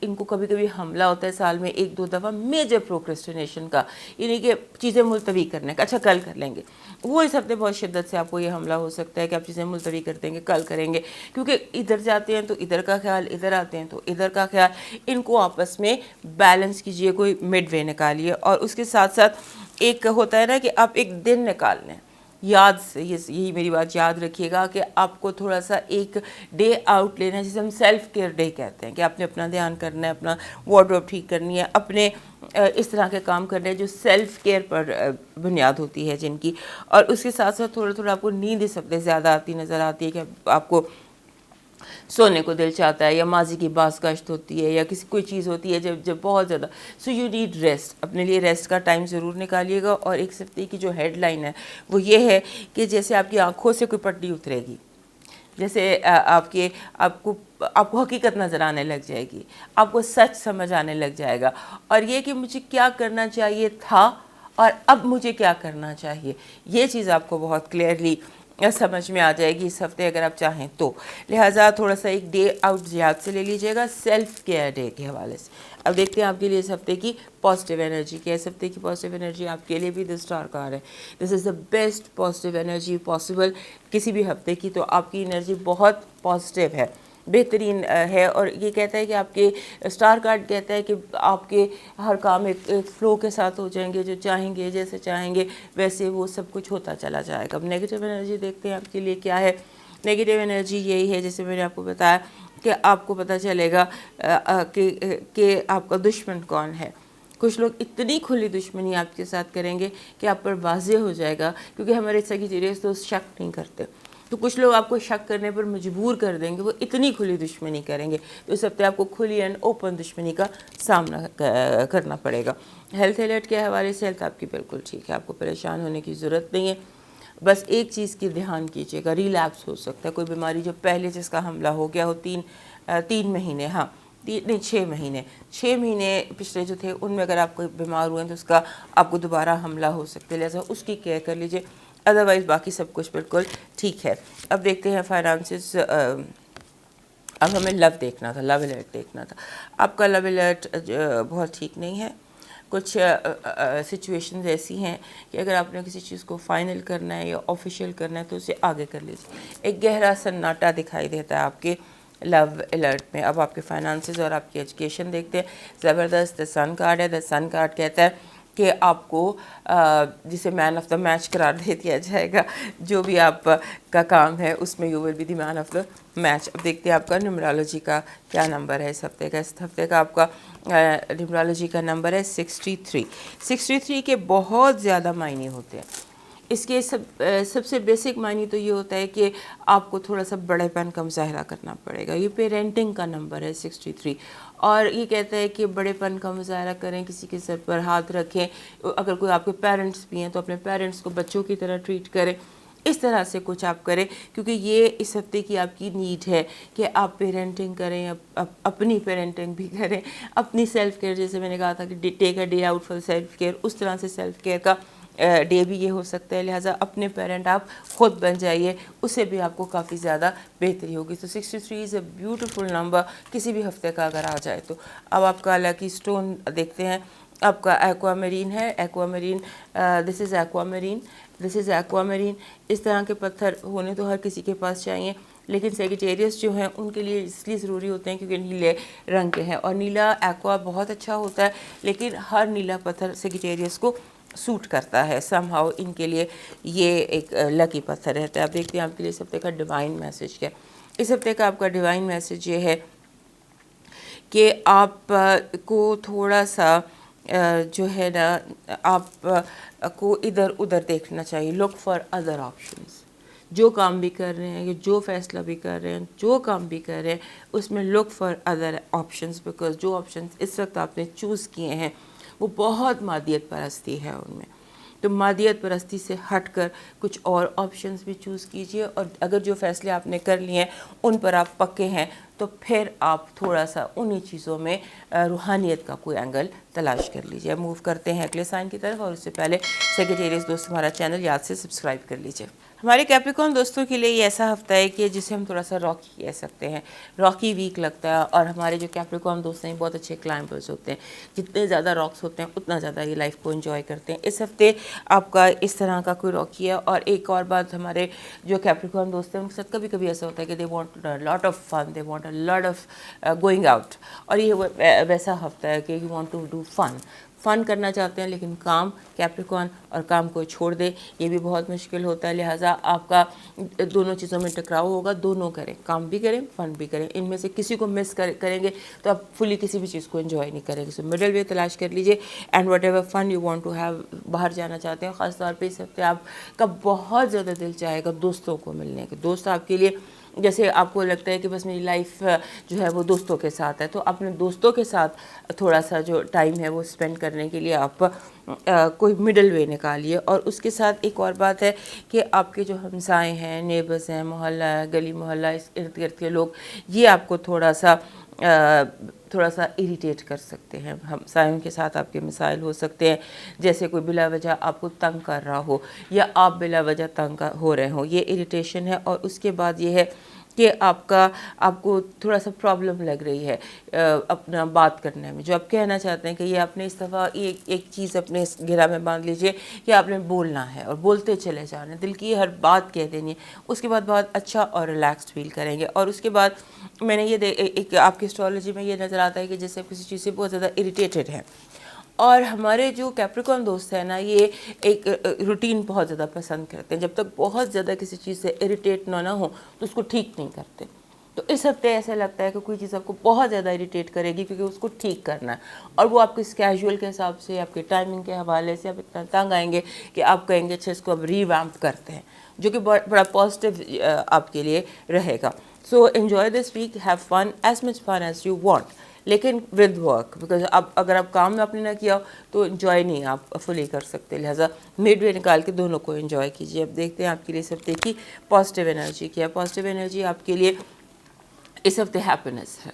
ان کو کبھی کبھی حملہ ہوتا ہے سال میں 1-2 دفعہ میجر پروکریسٹینیشن کا، یعنی کہ چیزیں ملتوی کرنے کا، اچھا کل کر لیں گے. وہ اس ہفتے بہت شدت سے آپ کو یہ حملہ ہو سکتا ہے کہ آپ چیزیں ملتوی کر دیں گے، کل کریں گے، کیونکہ ادھر جاتے ہیں تو ادھر کا خیال، ادھر آتے ہیں تو ادھر کا خیال. ان کو آپس میں بیلنس کیجئے، کوئی مڈ وے نکالیے. اور اس کے ساتھ ساتھ ایک ہوتا ہے نا کہ آپ ایک دن نکال لیں، یاد سے یہی میری بات یاد رکھیے گا کہ آپ کو تھوڑا سا ایک ڈے آؤٹ لینا ہے، جسے ہم سیلف کیئر ڈے کہتے ہیں، کہ آپ نے اپنا دھیان کرنا ہے، اپنا وارڈروب ٹھیک کرنی ہے، اپنے اس طرح کے کام کرنے ہیں جو سیلف کیئر پر بنیاد ہوتی ہے جن کی. اور اس کے ساتھ ساتھ تھوڑا تھوڑا آپ کو نیند اس ہفتے زیادہ آتی نظر آتی ہے، کہ آپ کو سونے کو دل چاہتا ہے، یا ماضی کی بازگشت ہوتی ہے، یا کسی کوئی چیز ہوتی ہے جب بہت زیادہ. So you need rest. اپنے لیے ریسٹ کا ٹائم ضرور نکالیے گا. اور ایک ہفتے کی جو ہیڈ لائن ہے وہ یہ ہے کہ جیسے آپ کی آنکھوں سے کوئی پٹی اترے گی، جیسے آپ کو حقیقت نظر آنے لگ جائے گی، آپ کو سچ سمجھ آنے لگ جائے گا، اور یہ کہ مجھے کیا کرنا چاہیے تھا اور اب مجھے کیا کرنا چاہیے، یہ چیز آپ کو بہت کلیئرلی سمجھ میں آ جائے گی اس ہفتے اگر آپ چاہیں تو. لہٰذا تھوڑا سا ایک ڈے آؤٹ یاد سے لے لیجیے گا سیلف کیئر ڈے کے حوالے سے. اب دیکھتے ہیں آپ کے لیے اس ہفتے کی پازیٹیو انرجی کیا ہے. اس ہفتے کی پازیٹیو انرجی آپ کے لیے بھی دی اسٹار کارڈ ہے. This is the best positive energy possible کسی بھی ہفتے کی. تو آپ کی انرجی بہت پازیٹیو ہے، بہترین ہے. اور یہ کہتا ہے کہ آپ کے اسٹار کارڈ کہتا ہے کہ آپ کے ہر کام ایک فلو کے ساتھ ہو جائیں گے، جو چاہیں گے جیسے چاہیں گے ویسے وہ سب کچھ ہوتا چلا جائے گا. اب نیگیٹیو انرجی دیکھتے ہیں آپ کے لیے کیا ہے. نیگیٹیو انرجی یہی ہے جیسے میں نے آپ کو بتایا کہ آپ کو پتہ چلے گا کہ آپ کا دشمن کون ہے. کچھ لوگ اتنی کھلی دشمنی آپ کے ساتھ کریں گے کہ آپ پر واضح ہو جائے گا، کیونکہ ہمارے سیگیٹیریس دوست شک نہیں کرتے، تو کچھ لوگ آپ کو شک کرنے پر مجبور کر دیں گے، وہ اتنی کھلی دشمنی کریں گے. تو اس ہفتے آپ کو کھلی اینڈ اوپن دشمنی کا سامنا کرنا پڑے گا. ہیلتھ الرٹ کے حوالے سے ہیلتھ آپ کی بالکل ٹھیک ہے، آپ کو پریشان ہونے کی ضرورت نہیں ہے. بس ایک چیز کی دھیان کیجیے گا، ریلیپس ہو سکتا ہے کوئی بیماری جو پہلے جس کا حملہ ہو گیا ہو 3 مہینے، ہاں نہیں 6 مہینے پچھلے جو تھے ان میں اگر آپ کوئی بیمار ہوئے ہیں تو اس کا آپ کو دوبارہ حملہ ہو سکتا ہے، لہٰذا اس کی کیئر کر لیجیے. ادروائز باقی سب کچھ بالکل ٹھیک ہے. اب دیکھتے ہیں فائنانسز. اب ہمیں لو دیکھنا تھا، لو الرٹ دیکھنا تھا. آپ کا لو الرٹ بہت ٹھیک نہیں ہے. کچھ سچویشنز ایسی ہیں کہ اگر آپ نے کسی چیز کو فائنل کرنا ہے یا آفیشیل کرنا ہے تو اسے آگے کر لیجیے. ایک گہرا سناٹا دکھائی دیتا ہے آپ کے لو الرٹ میں. اب آپ کے فائنانسز اور آپ کی ایجوکیشن دیکھتے ہیں. زبردست دا سن کارڈ ہے. دا سن کارڈ کہتا ہے کہ آپ کو جسے مین آف دا میچ قرار دے دیا جائے گا، جو بھی آپ کا کام ہے اس میں you will be the man of the match. اب دیکھتے ہیں آپ کا نیومرالوجی کا کیا نمبر ہے اس ہفتے کا. اس ہفتے کا آپ کا نیومرالوجی کا نمبر ہے 63. 63 کے بہت زیادہ معنی ہوتے ہیں. اس کے سب سے بیسک معنی تو یہ ہوتا ہے کہ آپ کو تھوڑا سا بڑے پن کا مظاہرہ کرنا پڑے گا. یہ پیرنٹنگ کا نمبر ہے 63، اور یہ کہتا ہے کہ بڑے پن کا مظاہرہ کریں، کسی کے سر پر ہاتھ رکھیں. اگر کوئی آپ کے پیرنٹس بھی ہیں تو اپنے پیرنٹس کو بچوں کی طرح ٹریٹ کریں. اس طرح سے کچھ آپ کریں، کیونکہ یہ اس ہفتے کی آپ کی نیڈ ہے کہ آپ پیرنٹنگ کریں، اپنی پیرنٹنگ بھی کریں، اپنی سیلف کیئر. جیسے میں نے کہا تھا کہ take a day out for self care, اس طرح سے سیلف کیئر کا ڈے بھی یہ ہو سکتا ہے. لہٰذا اپنے پیرنٹ آپ خود بن جائیے، اس سے بھی آپ کو کافی زیادہ بہتری ہوگی. تو 63 از اے بیوٹیفل نمبر کسی بھی ہفتے کا اگر آ جائے تو. اب آپ کا لکی اسٹون دیکھتے ہیں. آپ کا ایکوا میرین ہے. ایکوا میرین، دس از ایکوا میرین، دس از ایکوا میرین. اس طرح کے پتھر ہونے تو ہر کسی کے پاس چاہیے، لیکن سیگیٹیریس جو ہیں ان کے لیے اس لیے ضروری ہوتے ہیں کیونکہ نیلے رنگ کے ہیں. اور نیلا ایکوا بہت اچھا ہوتا ہے، لیکن ہر نیلا پتھر سیگیٹیریس کو سوٹ کرتا ہے. سم ہاؤ ان کے لیے یہ ایک لکی پتھر رہتا ہے. آپ دیکھتے ہیں آپ کے لیے اس ہفتے کا ڈیوائن میسج کیا. اس ہفتے کا آپ کا ڈیوائن میسج یہ ہے کہ آپ کو تھوڑا سا جو ہے نا آپ کو ادھر ادھر دیکھنا چاہیے. Look for other options. جو کام بھی کر رہے ہیں، جو فیصلہ بھی کر رہے ہیں، جو کام بھی کر رہے ہیں، اس میں look for other options, because جو آپشنز اس وقت آپ نے چوز کیے ہیں وہ بہت مادیت پرستی ہے ان میں. تو مادیت پرستی سے ہٹ کر کچھ اور آپشنز بھی چوز کیجئے. اور اگر جو فیصلے آپ نے کر لیے ہیں ان پر آپ پکے ہیں تو پھر آپ تھوڑا سا انہی چیزوں میں روحانیت کا کوئی اینگل تلاش کر لیجئے. موو کرتے ہیں اگلے سائن کی طرف، اور اس سے پہلے سیگیٹیریس دوست ہمارا چینل یاد سے سبسکرائب کر لیجئے. ہمارے کیپریکارن دوستوں کے لیے یہ ایسا ہفتہ ہے کہ جسے ہم تھوڑا سا راکی کہہ سکتے ہیں، راکی ویک لگتا ہے، اور ہمارے جو کیپریکارن دوست ہیں بہت اچھے کلائمبرز ہوتے ہیں، جتنے زیادہ راکس ہوتے ہیں اتنا زیادہ یہ لائف کو انجوائے کرتے ہیں۔ اس ہفتے آپ کا اس طرح کا کوئی راکی ہے۔ اور ایک اور بات، ہمارے جو کیپریکارن دوست ہیں ان کے ساتھ کبھی کبھی ایسا ہوتا ہے کہ they want lot of fun, they want a lot of going out, اور یہ ویسا ہفتہ ہے کہ یو وانٹ ٹو ڈو فن کرنا چاہتے ہیں، لیکن کام کیپریکارن اور کام کو چھوڑ دے یہ بھی بہت مشکل ہوتا ہے۔ لہٰذا آپ کا دونوں چیزوں میں ٹکراؤ ہوگا، دونوں کریں، کام بھی کریں، فن بھی کریں، ان میں سے کسی کو مس کریں گے تو آپ فلی کسی بھی چیز کو انجوائے نہیں کریں گے۔ سو مڈل وے تلاش کر لیجیے، and whatever fun you want to have, باہر جانا چاہتے ہیں، خاص طور پہ اس ہفتے آپ کا بہت زیادہ دل چاہے گا دوستوں کو ملنے کے۔ دوست آپ کے لیے جیسے آپ کو لگتا ہے کہ بس میری لائف جو ہے وہ دوستوں کے ساتھ ہے، تو اپنے دوستوں کے ساتھ تھوڑا سا جو ٹائم ہے وہ اسپینڈ کرنے کے لیے آپ کوئی مڈل وے نکالیے۔ اور اس کے ساتھ ایک اور بات ہے کہ آپ کے جو ہمسائے ہیں، نیبرز ہیں، محلہ ہے، گلی محلہ، اس ارد گرد کے لوگ، یہ آپ کو تھوڑا سا اریٹیٹ کر سکتے ہیں۔ ہمسایوں کے ساتھ آپ کے مسائل ہو سکتے ہیں، جیسے کوئی بلا وجہ آپ کو تنگ کر رہا ہو یا آپ بلا وجہ تنگ ہو رہے ہوں، یہ اریٹیشن ہے۔ اور اس کے بعد یہ ہے کہ آپ کو تھوڑا سا پرابلم لگ رہی ہے اپنا بات کرنے میں، جو آپ کہنا چاہتے ہیں کہ یہ آپ نے اس دفعہ ایک چیز اپنے گھرا میں باندھ لیجئے کہ آپ نے بولنا ہے اور بولتے چلے جانا ہے، دل کی ہر بات کہہ دینی ہے۔ اس کے بعد بہت اچھا اور ریلیکسڈ فیل کریں گے۔ اور اس کے بعد میں نے ایک آپ کی اسٹرالوجی میں یہ نظر آتا ہے کہ جیسے آپ کسی چیز سے بہت زیادہ اریٹیٹڈ ہیں، اور ہمارے جو کیپریکارن دوست ہیں نا، یہ ایک روٹین بہت زیادہ پسند کرتے ہیں۔ جب تک بہت زیادہ کسی چیز سے اریٹیٹ نہ ہو تو اس کو ٹھیک نہیں کرتے۔ تو اس ہفتے ایسا لگتا ہے کہ کوئی چیز آپ کو بہت زیادہ اریٹیٹ کرے گی کیونکہ اس کو ٹھیک کرنا ہے، اور وہ آپ کے اسکیجول کے حساب سے، آپ کے ٹائمنگ کے حوالے سے آپ اتنا تنگ آئیں گے کہ آپ کہیں گے اچھا اس کو اب ری ویمپ کرتے ہیں، جو کہ بڑا پازیٹیو آپ کے لیے رہے گا۔ So enjoy this week, have fun, as much fun as you want, لیکن ود ورک، بیکاز اگر آپ کام میں اپنے نہ کیا تو انجوائے نہیں آپ فلی کر سکتے، لہٰذا مڈ وے نکال کے دونوں کو انجوائے کیجیے۔ اب دیکھتے ہیں آپ کے لیے اس ہفتے کی پازیٹیو انرجی کیا ہے۔ پازیٹیو انرجی آپ کے لیے اس ہفتے ہیپینس ہے۔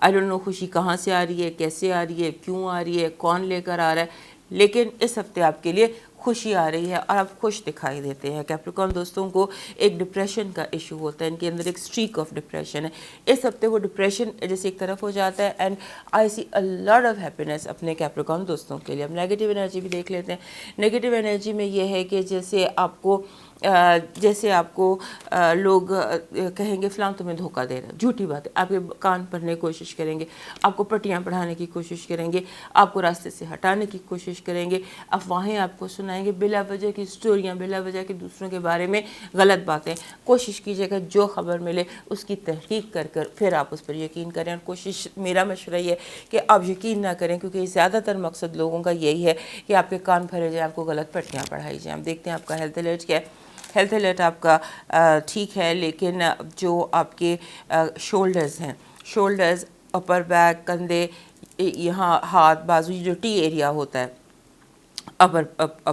آئی ڈونٹ نو خوشی کہاں سے آ رہی ہے، کیسے آ رہی ہے، کیوں آ رہی ہے، کون لے کر آ رہا ہے، لیکن اس ہفتے آپ کے لیے خوشی آ رہی ہے اور آپ خوش دکھائی دیتے ہیں۔ کیپریکارن دوستوں کو ایک ڈپریشن کا ایشو ہوتا ہے، ان کے اندر ایک اسٹریک آف ڈپریشن ہے۔ اس ہفتے وہ ڈپریشن جیسے ایک طرف ہو جاتا ہے، and I see a lot of happiness اپنے کیپریکارن دوستوں کے لیے۔ اب نیگیٹو انرجی بھی دیکھ لیتے ہیں۔ نیگیٹو انرجی میں یہ ہے کہ جیسے آپ کو لوگ کہیں گے فلاں تمہیں دھوکہ دے رہا ہے، جھوٹی بات ہے، آپ کے کان پڑھنے کی کوشش کریں گے، آپ کو پٹیاں پڑھانے کی کوشش کریں گے، آپ کو راستے سے ہٹانے کی کوشش کریں گے، افواہیں آپ کو سنائیں گے، بلا وجہ کی اسٹوریاں، بلا وجہ کی دوسروں کے بارے میں غلط باتیں۔ کوشش کیجیے گا جو خبر ملے اس کی تحقیق کر پھر آپ اس پر یقین کریں، اور کوشش، میرا مشورہ یہ ہے کہ آپ یقین نہ کریں، کیونکہ زیادہ تر مقصد لوگوں کا یہی ہے کہ آپ کے کان بھرے جائیں، آپ کو غلط پٹیاں پڑھائی جائیں۔ ہم دیکھتے ہیں آپ کا ہیلتھ الرٹ کیا ہے۔ ہیلتھ الرٹ آپ کا ٹھیک ہے، لیکن جو آپ کے شولڈرز ہیں، شولڈرز، اپر بیک، کندھے، یہاں ہاتھ، بازو، جو ٹی ایریا ہوتا ہے، اپر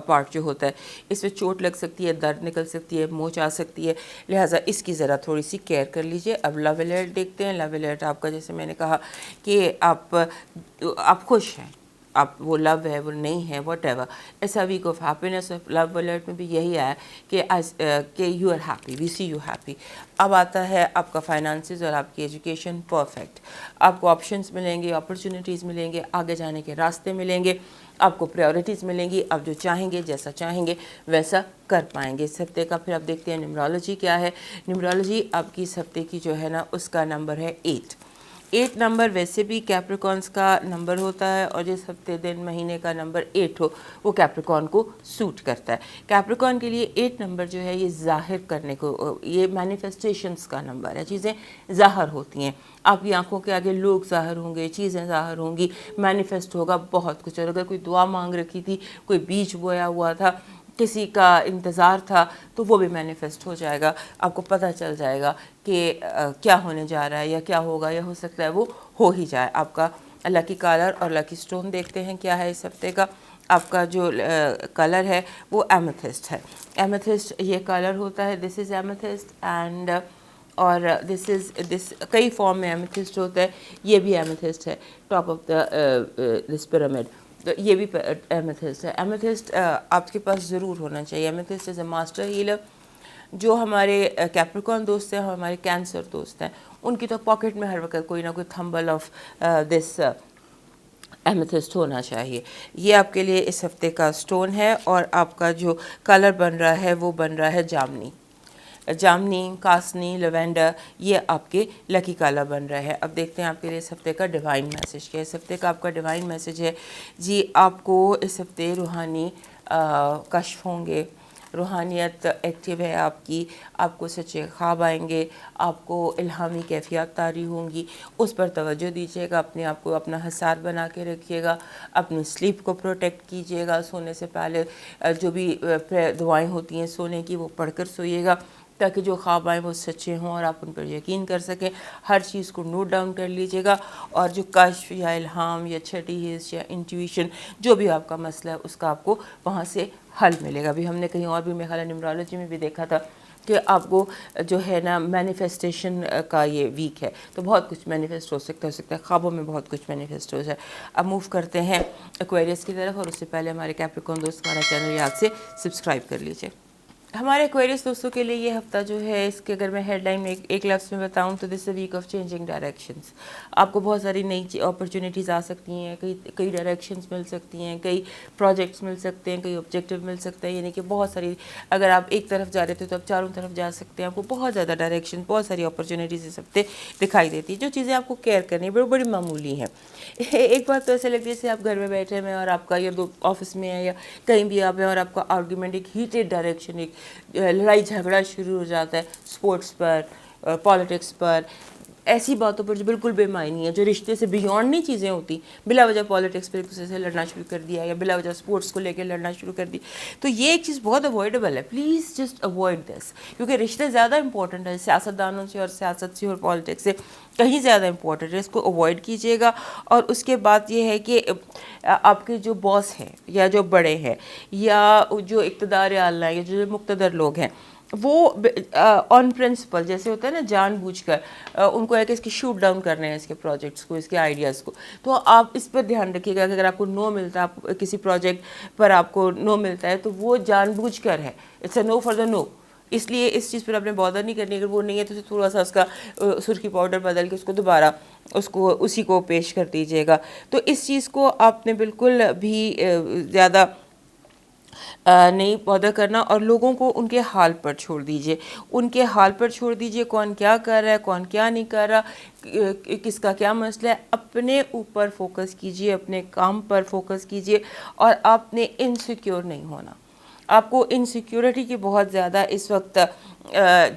پارٹ جو ہوتا ہے، اس میں چوٹ لگ سکتی ہے، درد نکل سکتی ہے، موچ آ سکتی ہے، لہٰذا اس کی ذرا تھوڑی سی کیئر کر لیجئے۔ اب لو الرٹ دیکھتے ہیں۔ لو الرٹ آپ کا، جیسے میں نے کہا کہ آپ خوش ہیں، آپ وہ لو ہے وہ نہیں ہے، واٹ ایور، ایسا week of happiness. Love alert میں بھی یہی آیا کہ you are happy, we see you happy. اب آتا ہے آپ کا فائنانسز اور آپ کی ایجوکیشن، پرفیکٹ، آپ کو آپشنز ملیں گے، اپرچونیٹیز ملیں گے، آگے جانے کے راستے ملیں گے، آپ کو پریورٹیز ملیں گی، آپ جو چاہیں گے، جیسا چاہیں گے ویسا کر پائیں گے اس ہفتے کا۔ پھر آپ دیکھتے ہیں نیمرولوجی کیا ہے۔ نیمرولوجی آپ کی اس ہفتے کی جو ہے نا، اس کا نمبر ہے 8۔ 8 نمبر ویسے بھی کیپریکارنس کا نمبر ہوتا ہے، اور جس ہفتے دن مہینے کا نمبر 8 ہو وہ کیپریکارن کو سوٹ کرتا ہے۔ کیپریکارن کے لیے 8 نمبر جو ہے یہ ظاہر کرنے کو، یہ مینیفیسٹیشنز کا نمبر ہے، چیزیں ظاہر ہوتی ہیں، آپ کی آنکھوں کے آگے لوگ ظاہر ہوں گے، چیزیں ظاہر ہوں گی، مینیفیسٹ ہوگا بہت کچھ۔ اور اگر کوئی دعا مانگ رکھی تھی، کوئی بیج بویا ہوا تھا، کسی کا انتظار تھا، تو وہ بھی مینیفیسٹ ہو جائے گا، آپ کو پتہ چل جائے گا کہ کیا ہونے جا رہا ہے یا کیا ہوگا، یا ہو سکتا ہے وہ ہو ہی جائے۔ آپ کا لکی کلر اور لکی سٹون دیکھتے ہیں کیا ہے اس ہفتے کا۔ آپ کا جو کلر ہے وہ ایمیتھسٹ ہے۔ ایمیتھسٹ یہ کلر ہوتا ہے، دس از ایمیتھسٹ، اینڈ اور دس کئی فارم میں ایمیتھسٹ ہوتا ہے، یہ بھی ایمیتھسٹ ہے، ٹاپ آف دس پیرامڈ، تو یہ بھی ایمیتھسٹ ہے۔ ایمیتھسٹ آپ کے پاس ضرور ہونا چاہیے۔ ایمیتھسٹ از اے ماسٹر ہیلر، جو ہمارے کیپریکارن دوست ہیں، ہمارے کینسر دوست ہیں، ان کی تو پاکٹ میں ہر وقت کوئی نہ کوئی تھمبل آف دس ایمیتھسٹ ہونا چاہیے. یہ آپ کے لیے اس ہفتے کا سٹون ہے، اور آپ کا جو کلر بن رہا ہے وہ بن رہا ہے جامنی، کاسنی، لیوینڈر، یہ آپ کے لکی کلر بن رہے ہیں. اب دیکھتے ہیں آپ کے لیے اس ہفتے کا ڈیوائن میسج کیا ہے. اس ہفتے کا آپ کا ڈیوائن میسج ہے جی آپ کو اس ہفتے روحانی کشف ہوں گے، روحانیت ایکٹیو ہے آپ کی، آپ کو سچے خواب آئیں گے، آپ کو الہامی کیفیات طاری ہوں گی. اس پر توجہ دیجیے گا، اپنے آپ کو اپنا حساس بنا کے رکھیے گا، اپنی سلیپ کو پروٹیکٹ کیجیے گا. سونے سے پہلے جو بھی دعائیں ہوتی ہیں سونے کی وہ پڑھ کر سوئیے گا، تاکہ جو خواب آئیں وہ سچے ہوں اور آپ ان پر یقین کر سکیں. ہر چیز کو نوٹ ڈاؤن کر لیجیے گا، اور جو کشف یا الہام یا چھٹی حس یا انٹیویشن جو بھی آپ کا مسئلہ ہے اس کا آپ کو وہاں سے حل ملے گا. ابھی ہم نے کہیں اور بھی میرا خیال ہے نیمرولوجی میں بھی دیکھا تھا کہ آپ کو جو ہے نا مینیفیسٹیشن کا یہ ویک ہے، تو بہت کچھ مینیفیسٹ ہو سکتا ہے خوابوں میں، بہت کچھ مینیفیسٹ ہو جائے. اب موو کرتے ہیں ایکویریس کی طرف، اور اس سے پہلے ہمارے کیپریکارن دوست ہمارا چینل یاد سے سبسکرائب کر لیجیے. ہمارے ایکویریس دوستوں کے لیے یہ ہفتہ جو ہے، اس کے اگر میں ہیڈ لائن میں ایک لفظ میں بتاؤں تو دس اے ویک آف چینجنگ ڈائریکشنز. آپ کو بہت ساری نئی اپرچونیٹیز آ سکتی ہیں، کئی ڈائریکشنز مل سکتی ہیں، کئی پروجیکٹس مل سکتے ہیں، کئی آبجیکٹیو مل سکتے ہیں. یعنی کہ بہت ساری، اگر آپ ایک طرف جا رہے تھے تو آپ چاروں طرف جا سکتے ہیں. آپ کو بہت زیادہ ڈائریکشن، بہت ساری اپرچونیٹیز اس ہفتے دکھائی دیتی ہیں. جو چیزیں آپ کو کیئر کرنی ہیں بڑی معمولی ہیں. ایک بات تو ایسے لگتی ہے جیسے آپ گھر میں بیٹھے ہیں اور آپ کا یہ آفس میں ہے یا کہیں بھی آپ ہیں، اور آپ کا آرگیومنٹ ایک ہیٹڈ ڈائریکشن، ایک لڑائی جھگڑا شروع ہو جاتا ہے اسپورٹس پر، پالیٹکس پر، ایسی باتوں پر جو بالکل بے معنی ہے، جو رشتے سے بیونڈ نہیں چیزیں ہوتی. بلا وجہ پالیٹکس پہ ایک دوسرے سے لڑنا شروع کر دیا، یا بلا وجہ اسپورٹس کو لے کے لڑنا شروع کر دی. تو یہ ایک چیز بہت اوائڈیبل ہے. پلیز جسٹ اوائڈ دس، کیونکہ رشتے زیادہ امپورٹنٹ ہیں سیاستدانوں سے اور سیاست سے اور پالیٹکس سے کہیں زیادہ امپورٹنٹ ہے. اس کو اوائڈ کیجیے گا. اور اس کے بعد یہ ہے کہ آپ کے جو باس ہیں یا جو بڑے ہیں یا جو اقتدار اعلیٰ یا جو مقتدر لوگ ہیں، وہ آن پرنسپل جیسے ہوتا ہے نا، جان بوجھ کر ان کو ہے کہ اس کی شوٹ ڈاؤن کرنے ہیں، اس کے پروجیکٹس کو، اس کے آئیڈیاز کو. تو آپ اس پر دھیان رکھیے گا کہ اگر آپ کو نو ملتا ہے، آپ کسی پروجیکٹ پر آپ کو نو ملتا ہے، تو وہ جان بوجھ کر ہے. It's a know for the نو. اس لیے اس چیز پر آپ نے بادر نہیں کرنی. اگر وہ نہیں ہے تو تھوڑا سا اس کا سرخی پاؤڈر بدل کے اس کو دوبارہ اسی کو پیش کر دیجیے گا. تو اس چیز کو آپ نے بالکل بھی زیادہ نہیں بادر کرنا، اور لوگوں کو ان کے حال پر چھوڑ دیجئے. ان کے حال پر چھوڑ دیجئے، کون کیا کر رہا ہے، کون کیا نہیں کر رہا، کس کا کیا مسئلہ ہے. اپنے اوپر فوکس کیجئے، اپنے کام پر فوکس کیجئے. اور آپ نے انسیکیور نہیں ہونا. آپ کو انسیکیورٹی کی بہت زیادہ اس وقت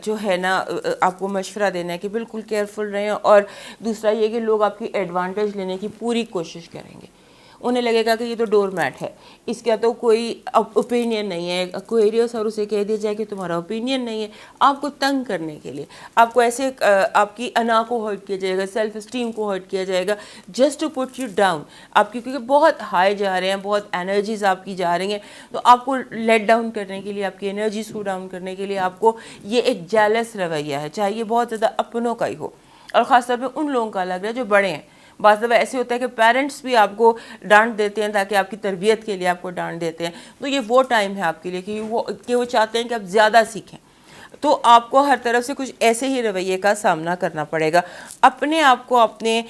جو ہے نا آپ کو مشورہ دینا ہے کہ بالکل کیئرفل رہیں. اور دوسرا یہ کہ لوگ آپ کی ایڈوانٹیج لینے کی پوری کوشش کریں گے. انہیں لگے گا کہ یہ تو ڈور میٹ ہے، اس کا تو کوئی اوپینین نہیں ہے. ایکویریس اور اسے کہہ دیا جائے کہ تمہارا اوپینین نہیں ہے، آپ کو تنگ کرنے کے لیے، آپ کو ایسے آپ کی انا کو ہرٹ کیا جائے گا، سیلف اسٹیم کو ہرٹ کیا جائے گا، just to put you down. آپ کی کیونکہ بہت ہائی جا رہے ہیں، بہت انرجیز آپ کی جا رہی ہیں، تو آپ کو لیٹ ڈاؤن کرنے کے لیے، آپ کی انرجیز کو ڈاؤن کرنے کے لیے آپ کو یہ ایک جیلس رویہ ہے، چاہے یہ بہت زیادہ اپنوں کا ہی ہو. اور خاص طور پہ ان لوگوں کا لگ رہا ہے جو بڑے ہیں. بعض دفعہ ایسے ہوتا ہے کہ پیرنٹس بھی آپ کو ڈانٹ دیتے ہیں تاکہ آپ کی تربیت کے لیے آپ کو ڈانٹ دیتے ہیں. تو یہ وہ ٹائم ہے آپ کے لیے کہ وہ چاہتے ہیں کہ آپ زیادہ سیکھیں. تو آپ کو ہر طرف سے کچھ ایسے ہی رویے کا سامنا کرنا پڑے گا. اپنے آپ کو اپنے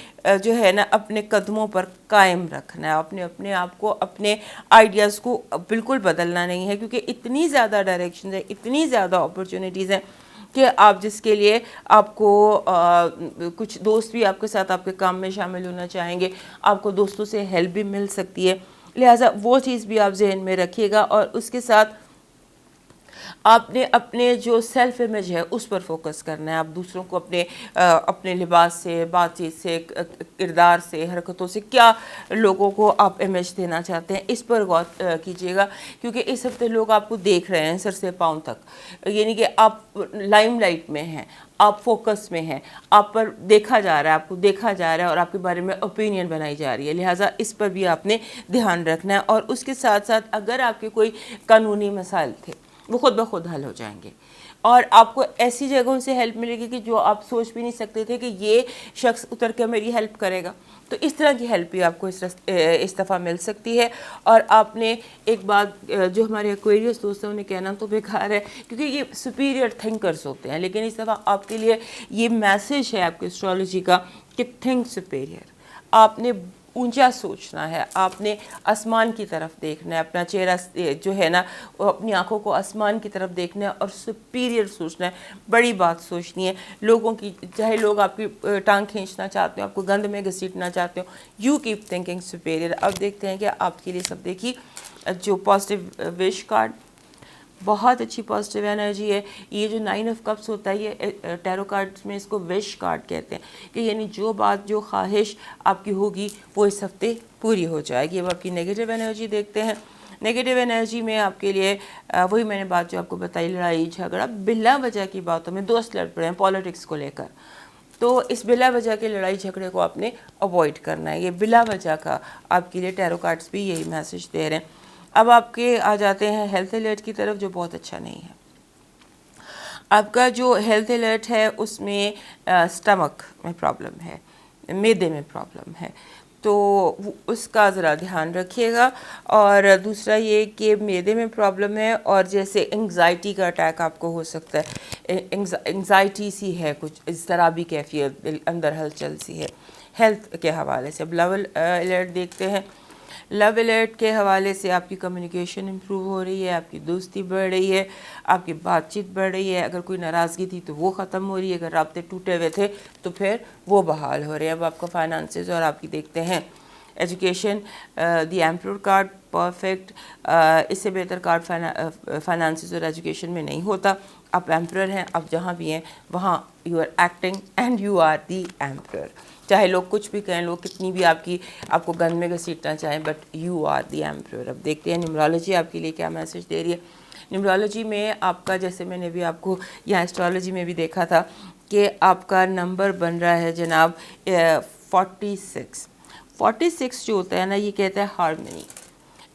جو ہے نا اپنے قدموں پر قائم رکھنا ہے. اپنے آپ کو اپنے آئیڈیاز کو بالکل بدلنا نہیں ہے، کیونکہ اتنی زیادہ ڈائریکشنز ہیں، اتنی زیادہ اپرچونیٹیز ہیں کہ آپ جس کے لیے آپ کو کچھ دوست بھی آپ کے ساتھ آپ کے کام میں شامل ہونا چاہیں گے. آپ کو دوستوں سے ہیلپ بھی مل سکتی ہے. لہٰذا وہ چیز بھی آپ ذہن میں رکھیے گا. اور اس کے ساتھ آپ نے اپنے جو سیلف امیج ہے اس پر فوکس کرنا ہے. آپ دوسروں کو اپنے لباس سے، بات چیت سے، کردار سے، حرکتوں سے کیا لوگوں کو آپ امیج دینا چاہتے ہیں، اس پر غور کیجیے گا. کیونکہ اس ہفتے لوگ آپ کو دیکھ رہے ہیں سر سے پاؤں تک، یعنی کہ آپ لائم لائٹ میں ہیں، آپ فوکس میں ہیں، آپ پر دیکھا جا رہا ہے، آپ کو دیکھا جا رہا ہے، اور آپ کے بارے میں اوپینین بنائی جا رہی ہے. لہٰذا اس پر بھی آپ نے دھیان رکھنا ہے. اور اس کے ساتھ ساتھ اگر آپ کے کوئی قانونی مسائل تھے وہ خود بخود حل ہو جائیں گے. اور آپ کو ایسی جگہوں سے ہیلپ ملے گی کہ جو آپ سوچ بھی نہیں سکتے تھے کہ یہ شخص اتر کے میری ہیلپ کرے گا. تو اس طرح کی ہیلپ بھی آپ کو اس دفعہ مل سکتی ہے. اور آپ نے ایک بات جو ہمارے ایکویریس دوست ہیں انہیں کہنا تو بیکار ہے کیونکہ یہ سپیریئر تھنکرز ہوتے ہیں, لیکن اس دفعہ آپ کے لیے یہ میسج ہے آپ کے اسٹرالوجی کا کہ تھنک سپیریئر. آپ نے اونچا سوچنا ہے, آپ نے آسمان کی طرف دیکھنا ہے, اپنا چہرہ جو ہے نا اپنی آنکھوں کو آسمان کی طرف دیکھنا ہے اور سپیریئر سوچنا ہے, بڑی بات سوچنی ہے. لوگوں کی چاہے لوگ آپ کی ٹانگ کھینچنا چاہتے ہو, آپ کو گند میں گھسیٹنا چاہتے ہو, یو کیپ تھنکنگ سپیریئر. اب دیکھتے ہیں کہ آپ کے لیے سب دیکھیے جو پازیٹیو وش کارڈ, بہت اچھی پازیٹیو انرجی ہے. یہ جو 9 آف کپس ہوتا ہے یہ ٹیرو کارڈز میں اس کو وش کارڈ کہتے ہیں کہ یعنی جو بات جو خواہش آپ کی ہوگی وہ اس ہفتے پوری ہو جائے گی. اب آپ کی نیگیٹو انرجی دیکھتے ہیں. نیگیٹو انرجی میں آپ کے لیے وہی میں نے بات جو آپ کو بتائی, لڑائی جھگڑا بلا وجہ کی باتوں میں, دوست لڑ پڑے ہیں پالیٹکس کو لے کر, تو اس بلا وجہ کے لڑائی جھگڑے کو آپ نے اوائڈ کرنا ہے. یہ بلا وجہ کا آپ کے لیے ٹیرو کارڈز بھی یہی میسج دے رہے ہیں. اب آپ کے آ جاتے ہیں ہیلتھ الرٹ کی طرف جو بہت اچھا نہیں ہے. آپ کا جو ہیلتھ الرٹ ہے اس میں سٹمک میں پرابلم ہے, معدے میں پرابلم ہے, تو اس کا ذرا دھیان رکھیے گا. اور دوسرا یہ کہ معدے میں پرابلم ہے اور جیسے انگزائٹی کا اٹیک آپ کو ہو سکتا ہے, انگزائٹی سی ہے, کچھ اضطرابی کیفیت اندر ہلچل سی ہے ہیلتھ کے حوالے سے. اب لو الرٹ دیکھتے ہیں. لو الرٹ کے حوالے سے آپ کی کمیونیکیشن امپروو ہو رہی ہے, آپ کی دوستی بڑھ رہی ہے, آپ کی بات چیت بڑھ رہی ہے. اگر کوئی ناراضگی تھی تو وہ ختم ہو رہی ہے, اگر رابطے ٹوٹے ہوئے تھے تو پھر وہ بحال ہو رہے ہیں. اب آپ کا فائنانسز اور آپ کی دیکھتے ہیں ایجوکیشن. دی ایمپرور کارڈ پرفیکٹ, اس سے بہتر کارڈ فائنانسز اور ایجوکیشن میں نہیں ہوتا. آپ ایمپرر ہیں, آپ جہاں بھی ہیں وہاں you are acting and you are the emperor. چاہے لوگ کچھ بھی کہیں, لوگ کتنی بھی آپ کو گند میں گھسیٹنا چاہیں, but you are the emperor. اب دیکھتے ہیں نیومرولوجی آپ کے لیے کیا میسج دے رہی ہے. نیومرولوجی میں آپ کا, جیسے میں نے بھی آپ کو یہاں اسٹرالوجی میں بھی دیکھا تھا کہ آپ کا نمبر بن رہا ہے جناب 46. 46 جو ہوتا ہے نا یہ کہتا ہے ہارمنی,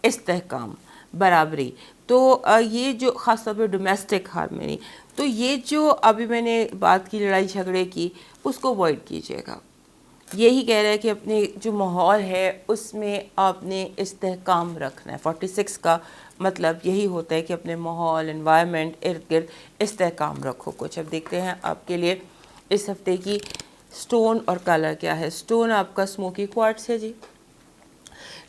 استحکام, برابری. تو یہ جو خاص طور پہ ڈومیسٹک ہارمنی, تو یہ جو ابھی میں نے بات کی لڑائی جھگڑے کی اس کو اوائڈ کیجیے گا. یہی کہہ رہا ہے کہ اپنے جو ماحول ہے اس میں آپ نے استحکام رکھنا ہے. 46 کا مطلب یہی ہوتا ہے کہ اپنے ماحول, انوائرمنٹ, ارد گرد استحکام رکھو کچھ. اب دیکھتے ہیں آپ کے لیے اس ہفتے کی سٹون اور کلر کیا ہے. سٹون آپ کا سموکی کوارٹز ہے جی.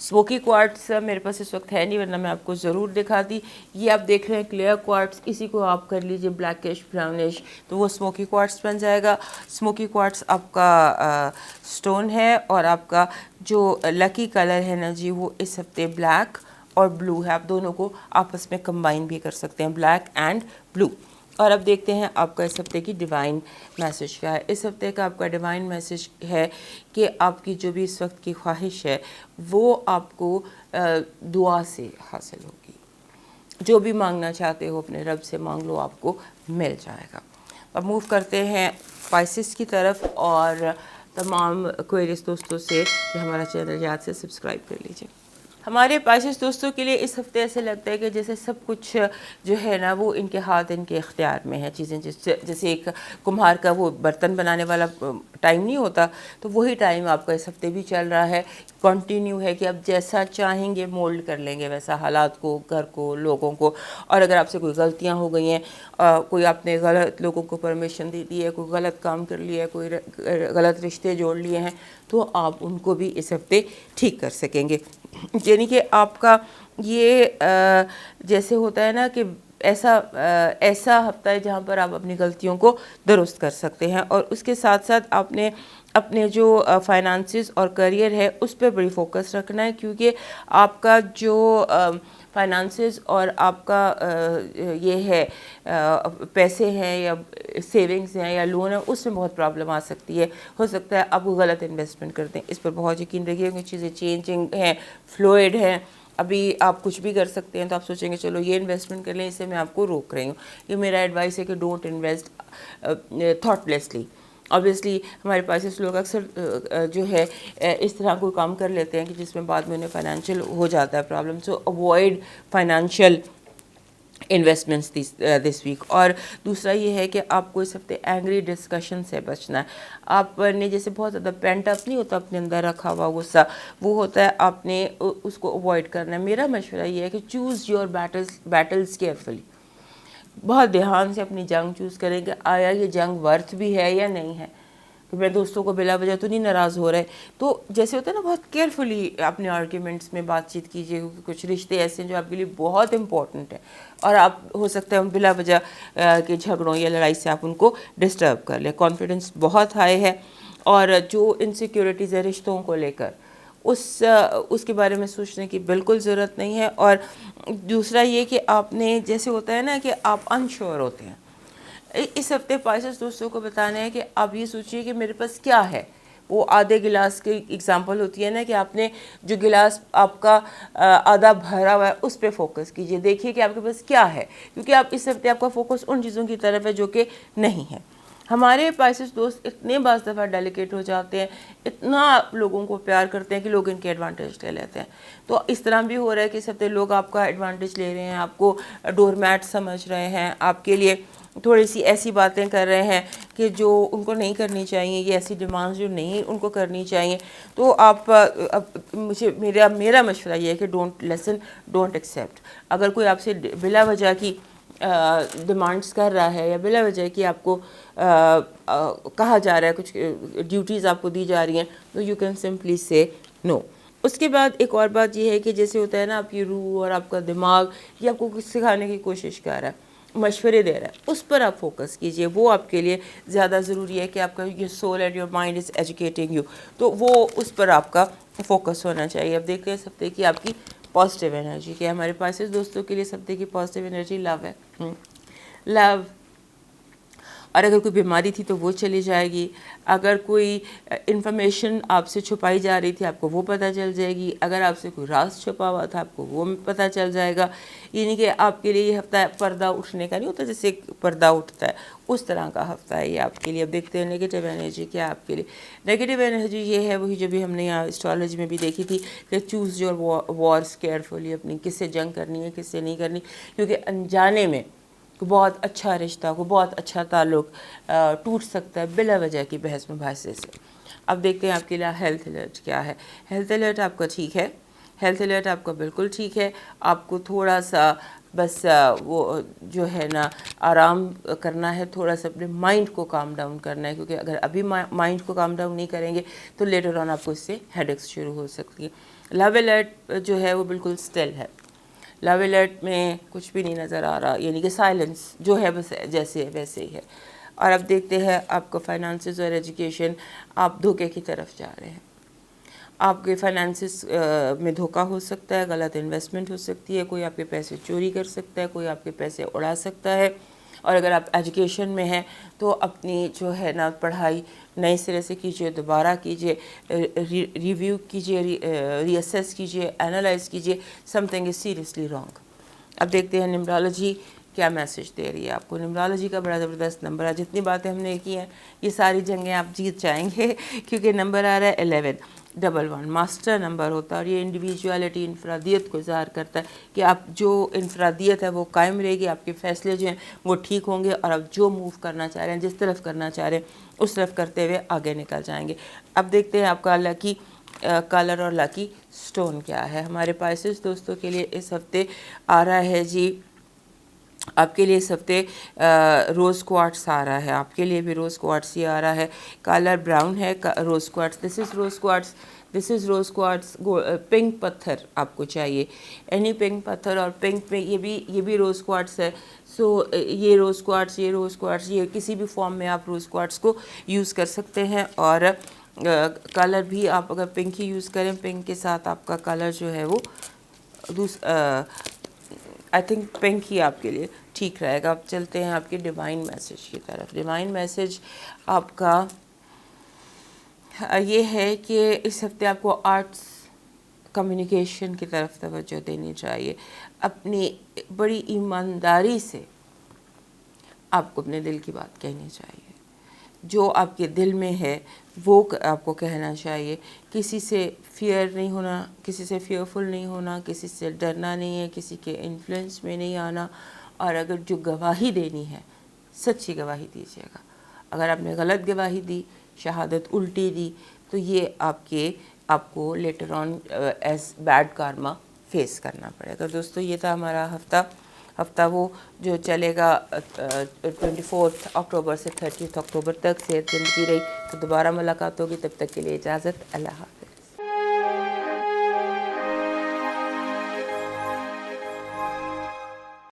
سموکی کوارٹز میرے پاس اس وقت ہے نہیں ورنہ میں آپ کو ضرور دکھاتی. یہ آپ دیکھ رہے ہیں کلیئر کوارٹز, اسی کو آپ کر لیجئے بلیکش براؤنش تو وہ سموکی کوارٹز بن جائے گا. سموکی کوارٹز آپ کا سٹون ہے اور آپ کا جو لکی کلر ہے نا جی وہ اس ہفتے بلیک اور بلو ہے. آپ دونوں کو آپس میں کمبائن بھی کر سکتے ہیں, بلیک اینڈ بلو. اور اب دیکھتے ہیں آپ کا اس ہفتے کی ڈیوائن میسج کیا ہے. اس ہفتے کا آپ کا ڈیوائن میسج ہے کہ آپ کی جو بھی اس وقت کی خواہش ہے وہ آپ کو دعا سے حاصل ہوگی. جو بھی مانگنا چاہتے ہو اپنے رب سے مانگ لو, آپ کو مل جائے گا. اب موو کرتے ہیں پائسس کی طرف, اور تمام کوئریس دوستوں سے کہ ہمارا چینل یاد سے سبسکرائب کر لیجیے. ہمارے پائسس دوستوں کے لیے اس ہفتے ایسے لگتا ہے کہ جیسے سب کچھ جو ہے نا وہ ان کے ہاتھ, ان کے اختیار میں ہے. چیزیں جیسے ایک کمہار کا وہ برتن بنانے والا ٹائم نہیں ہوتا, تو وہی ٹائم آپ کا اس ہفتے بھی چل رہا ہے, کنٹینیو ہے کہ آپ جیسا چاہیں گے مولڈ کر لیں گے ویسا حالات کو, گھر کو, لوگوں کو. اور اگر آپ سے کوئی غلطیاں ہو گئی ہیں, کوئی آپ نے غلط لوگوں کو پرمیشن دے دی ہے, کوئی غلط کام کر لیا ہے, کوئی غلط رشتے جوڑ لیے ہیں, تو آپ ان کو بھی اس ہفتے ٹھیک کر سکیں گے. یعنی کہ آپ کا یہ جیسے ہوتا ہے نا کہ ایسا ہفتہ ہے جہاں پر آپ اپنی غلطیوں کو درست کر سکتے ہیں. اور اس کے ساتھ ساتھ آپ نے اپنے جو فائنانسز اور کریئر ہے اس پہ بڑی فوکس رکھنا ہے, کیونکہ آپ کا جو فائنانسز اور آپ کا یہ ہے پیسے ہیں یا سیونگز ہیں یا لون ہے, اس میں بہت پرابلم آ سکتی ہے. ہو سکتا ہے آپ غلط انویسٹمنٹ کرتے ہیں, اس پر بہت یقین رکھیے کہ چیزیں چینجنگ ہیں, فلوئڈ ہیں. ابھی آپ کچھ بھی کر سکتے ہیں تو آپ سوچیں گے چلو یہ انویسٹمنٹ کر لیں, اس سے میں آپ کو روک رہی ہوں. یہ میرا ایڈوائس ہے کہ don't invest thoughtlessly. obviously ہمارے پاس اس لوگ اکثر جو ہے اس طرح کوئی کام کر لیتے ہیں کہ جس میں بعد میں انہیں فائنینشیل ہو جاتا ہے problem. So avoid financial investments this week. اور دوسرا یہ ہے کہ آپ کو اس ہفتے اینگری ڈسکشن سے بچنا ہے. آپ نے جیسے بہت زیادہ پینٹ اپ نہیں ہوتا اپنے اندر رکھا ہوا غصہ, وہ ہوتا ہے, آپ نے اس کو اوائڈ کرنا ہے. میرا مشورہ یہ ہے کہ چوز یور بیٹلز کیئرفلی, بہت دھیان سے اپنی جنگ چوز کریں کہ آیا یہ جنگ ورتھ بھی ہے یا نہیں ہے, کہ میں دوستوں کو بلا وجہ تو نہیں ناراض ہو رہے. تو جیسے ہوتا ہے نا, بہت کیئرفلی اپنے آرگیومنٹس میں بات چیت کیجیے, کیونکہ کچھ رشتے ایسے ہیں جو آپ کے لیے بہت امپورٹنٹ ہیں, اور آپ ہو سکتا ہے بلا وجہ کے جھگڑوں یا لڑائی سے آپ ان کو ڈسٹرب کر لیں. کانفیڈنس بہت ہائی ہے, اور جو انسیکیورٹیز ہے رشتوں کو لے کر, اس کے بارے میں سوچنے کی بالکل ضرورت نہیں ہے. اور دوسرا یہ کہ آپ نے جیسے ہوتا ہے نا کہ آپ انشور ہوتے ہیں, اس ہفتے پائسس دوستوں کو بتانا ہے کہ آپ یہ سوچیے کہ میرے پاس کیا ہے. وہ آدھے گلاس کی اگزامپل ہوتی ہے نا, کہ آپ نے جو گلاس آپ کا آدھا بھرا ہوا ہے اس پہ فوکس کیجئے, دیکھیے کہ آپ کے پاس کیا ہے, کیونکہ آپ اس ہفتے آپ کا فوکس ان چیزوں کی طرف ہے جو کہ نہیں ہے. ہمارے پائسس دوست اتنے بعض دفعہ ڈیلیکیٹ ہو جاتے ہیں, اتنا لوگوں کو پیار کرتے ہیں کہ لوگ ان کے ایڈوانٹیج لے لیتے ہیں. تو اس طرح بھی ہو رہا ہے کہ اس ہفتے لوگ آپ کا ایڈوانٹیج لے رہے ہیں, آپ کو ڈور میٹ سمجھ رہے ہیں, آپ کے لیے تھوڑی سی ایسی باتیں کر رہے ہیں کہ جو ان کو نہیں کرنی چاہیے, یہ ایسی ڈیمانڈز جو نہیں ان کو کرنی چاہیے. تو آپ میرا مشورہ یہ ہے کہ ڈونٹ لیسن, ڈونٹ ایکسیپٹ. اگر کوئی آپ سے بلا وجہ کی ڈیمانڈس کر رہا ہے, یا بلا وجہ کی آپ کو کہا جا رہا ہے, کچھ ڈیوٹیز آپ کو دی جا رہی ہیں, تو یو کین سمپلی سے نو. اس کے بعد ایک اور بات یہ ہے کہ جیسے ہوتا ہے نا, آپ کی روح اور آپ کا دماغ یہ آپ کو کچھ سکھانے کی کوشش کر رہا ہے, مشورے دے رہا ہے, اس پر آپ فوکس کیجئے. وہ آپ کے لیے زیادہ ضروری ہے کہ آپ کا یہ civil and your mind is educating you, تو وہ اس پر آپ کا فوکس ہونا چاہیے. اب دیکھتے ہیں اس ہفتے کی آپ کی پازیٹیو انرجی کیا ہے. ہمارے پاس دوستوں کے لیے اس ہفتے کی پازیٹیو انرجی لو ہے, لو. اور اگر کوئی بیماری تھی تو وہ چلی جائے گی, اگر کوئی انفارمیشن آپ سے چھپائی جا رہی تھی آپ کو وہ پتہ چل جائے گی, اگر آپ سے کوئی راز چھپا ہوا تھا آپ کو وہ پتہ چل جائے گا. یعنی کہ آپ کے لیے یہ ہفتہ پردہ اٹھنے کا نہیں ہوتا, جیسے پردہ اٹھتا ہے اس طرح کا ہفتہ ہے یہ آپ کے لیے. اب دیکھتے ہیں نیگیٹیو انرجی کیا ہے آپ کے لیے. نیگیٹیو انرجی یہ ہے وہی جو بھی ہم نے یہاں اسٹرالوجی میں بھی دیکھی تھی, کہ چوز یور وارز کیئرفلی, اپنی کس سے جنگ کرنی ہے کس سے نہیں کرنی, کیونکہ انجانے میں کوئی بہت اچھا رشتہ, کوئی بہت اچھا تعلق ٹوٹ سکتا ہے بلا وجہ کی بحث مباحثے سے. اب دیکھتے ہیں آپ کے لیے ہیلتھ الرٹ کیا ہے. ہیلتھ الرٹ آپ کا ٹھیک ہے, ہیلتھ الرٹ آپ کا بالکل ٹھیک ہے. آپ کو تھوڑا سا بس وہ جو ہے نا آرام کرنا ہے, تھوڑا سا اپنے مائنڈ کو کام ڈاؤن کرنا ہے, کیونکہ اگر ابھی مائنڈ کو کام ڈاؤن نہیں کریں گے تو لیٹر آن آپ کو اس سے ہیڈ ایکس شروع ہو سکتی ہے. لو الرٹ جو ہے وہ بالکل اسٹل ہے, لو الرٹ میں کچھ بھی نہیں نظر آ رہا, یعنی کہ سائلنس جو ہے بس جیسے ہے ویسے ہی ہے. اور اب دیکھتے ہیں آپ کا فائنانسز اور ایجوکیشن, آپ دھوکے کی طرف جا رہے ہیں. آپ کے فائنانسز میں دھوکہ ہو سکتا ہے, غلط انویسٹمنٹ ہو سکتی ہے, کوئی آپ کے پیسے چوری کر سکتا ہے, کوئی آپ کے پیسے اڑا سکتا ہے. اور اگر آپ ایجوکیشن میں ہیں تو اپنی جو ہے نا پڑھائی نئے سرے سے کیجئے, دوبارہ کیجئے, ریویو کیجئے, ری اسیس کیجئے, انالائز کیجئے. Some thing is seriously wrong. اب دیکھتے ہیں نیمرالوجی کیا میسج دے رہی ہے آپ کو. نیمرالوجی کا بڑا زبردست نمبر ہے, جتنی باتیں ہم نے کی ہیں یہ ساری جنگیں آپ جیت جائیں گے, کیونکہ نمبر آ رہا ہے 1111. ماسٹر نمبر ہوتا ہے, اور یہ انڈیویجوالٹی, انفرادیت کو ظاہر کرتا ہے کہ آپ جو انفرادیت ہے وہ قائم رہے گی, آپ کے فیصلے جو ہیں وہ ٹھیک ہوں گے, اور آپ جو موو کرنا چاہ رہے ہیں, جس طرف کرنا چاہ رہے ہیں اس طرف کرتے ہوئے آگے نکل جائیں گے. اب دیکھتے ہیں آپ کا لکی کلر اور لکی سٹون کیا ہے. ہمارے پائسس دوستوں کے لیے اس ہفتے آ رہا ہے جی, آپ کے لیے اس ہفتے روز کوارٹس آ رہا ہے. آپ کے لیے بھی روز کوارٹس ہی آ رہا ہے. کلر براؤن ہے, روز کوارٹس, دس از روز کوارٹس, دس از روز کوارٹس. پنک پتھر آپ کو چاہیے, اینی پنک پتھر, اور پنک میں یہ بھی روز کوارٹس ہے. سو یہ روز کوارٹس, یہ روز کوارٹس, یہ کسی بھی فارم میں آپ روز کوارٹس کو یوز کر سکتے ہیں. اور کلر بھی آپ اگر پنک ہی یوز کریں, پنک کے ساتھ آپ کا کلر جو ہے وہ آئی تھنک پنک ہی آپ کے لیے ٹھیک رہے گا. اب چلتے ہیں آپ کے ڈیوائن میسج کی طرف. ڈیوائن میسج آپ کا یہ ہے کہ اس ہفتے آپ کو آرٹس کمیونیکیشن کی طرف توجہ دینی چاہیے. اپنی بڑی ایمانداری سے آپ کو اپنے دل کی بات کہنی چاہیے, جو آپ کے دل میں ہے وہ آپ کو کہنا چاہیے. کسی سے فیئر نہیں ہونا, کسی سے فیئرفل نہیں ہونا, کسی سے ڈرنا نہیں ہے, کسی کے انفلوئنس میں نہیں آنا, اور اگر جو گواہی دینی ہے سچی گواہی دیجیے گا. اگر آپ نے غلط گواہی دی, شہادت الٹی دی, تو یہ آپ کو later on as bad karma face کرنا پڑے گا. دوستو یہ تھا ہمارا ہفتہ وہ جو چلے گا 24 اکتوبر سے 30 اکتوبر تک. صحت زندگی رہی تو دوبارہ ملاقات ہوگی, تب تک کے لیے اجازت, اللہ حافظ.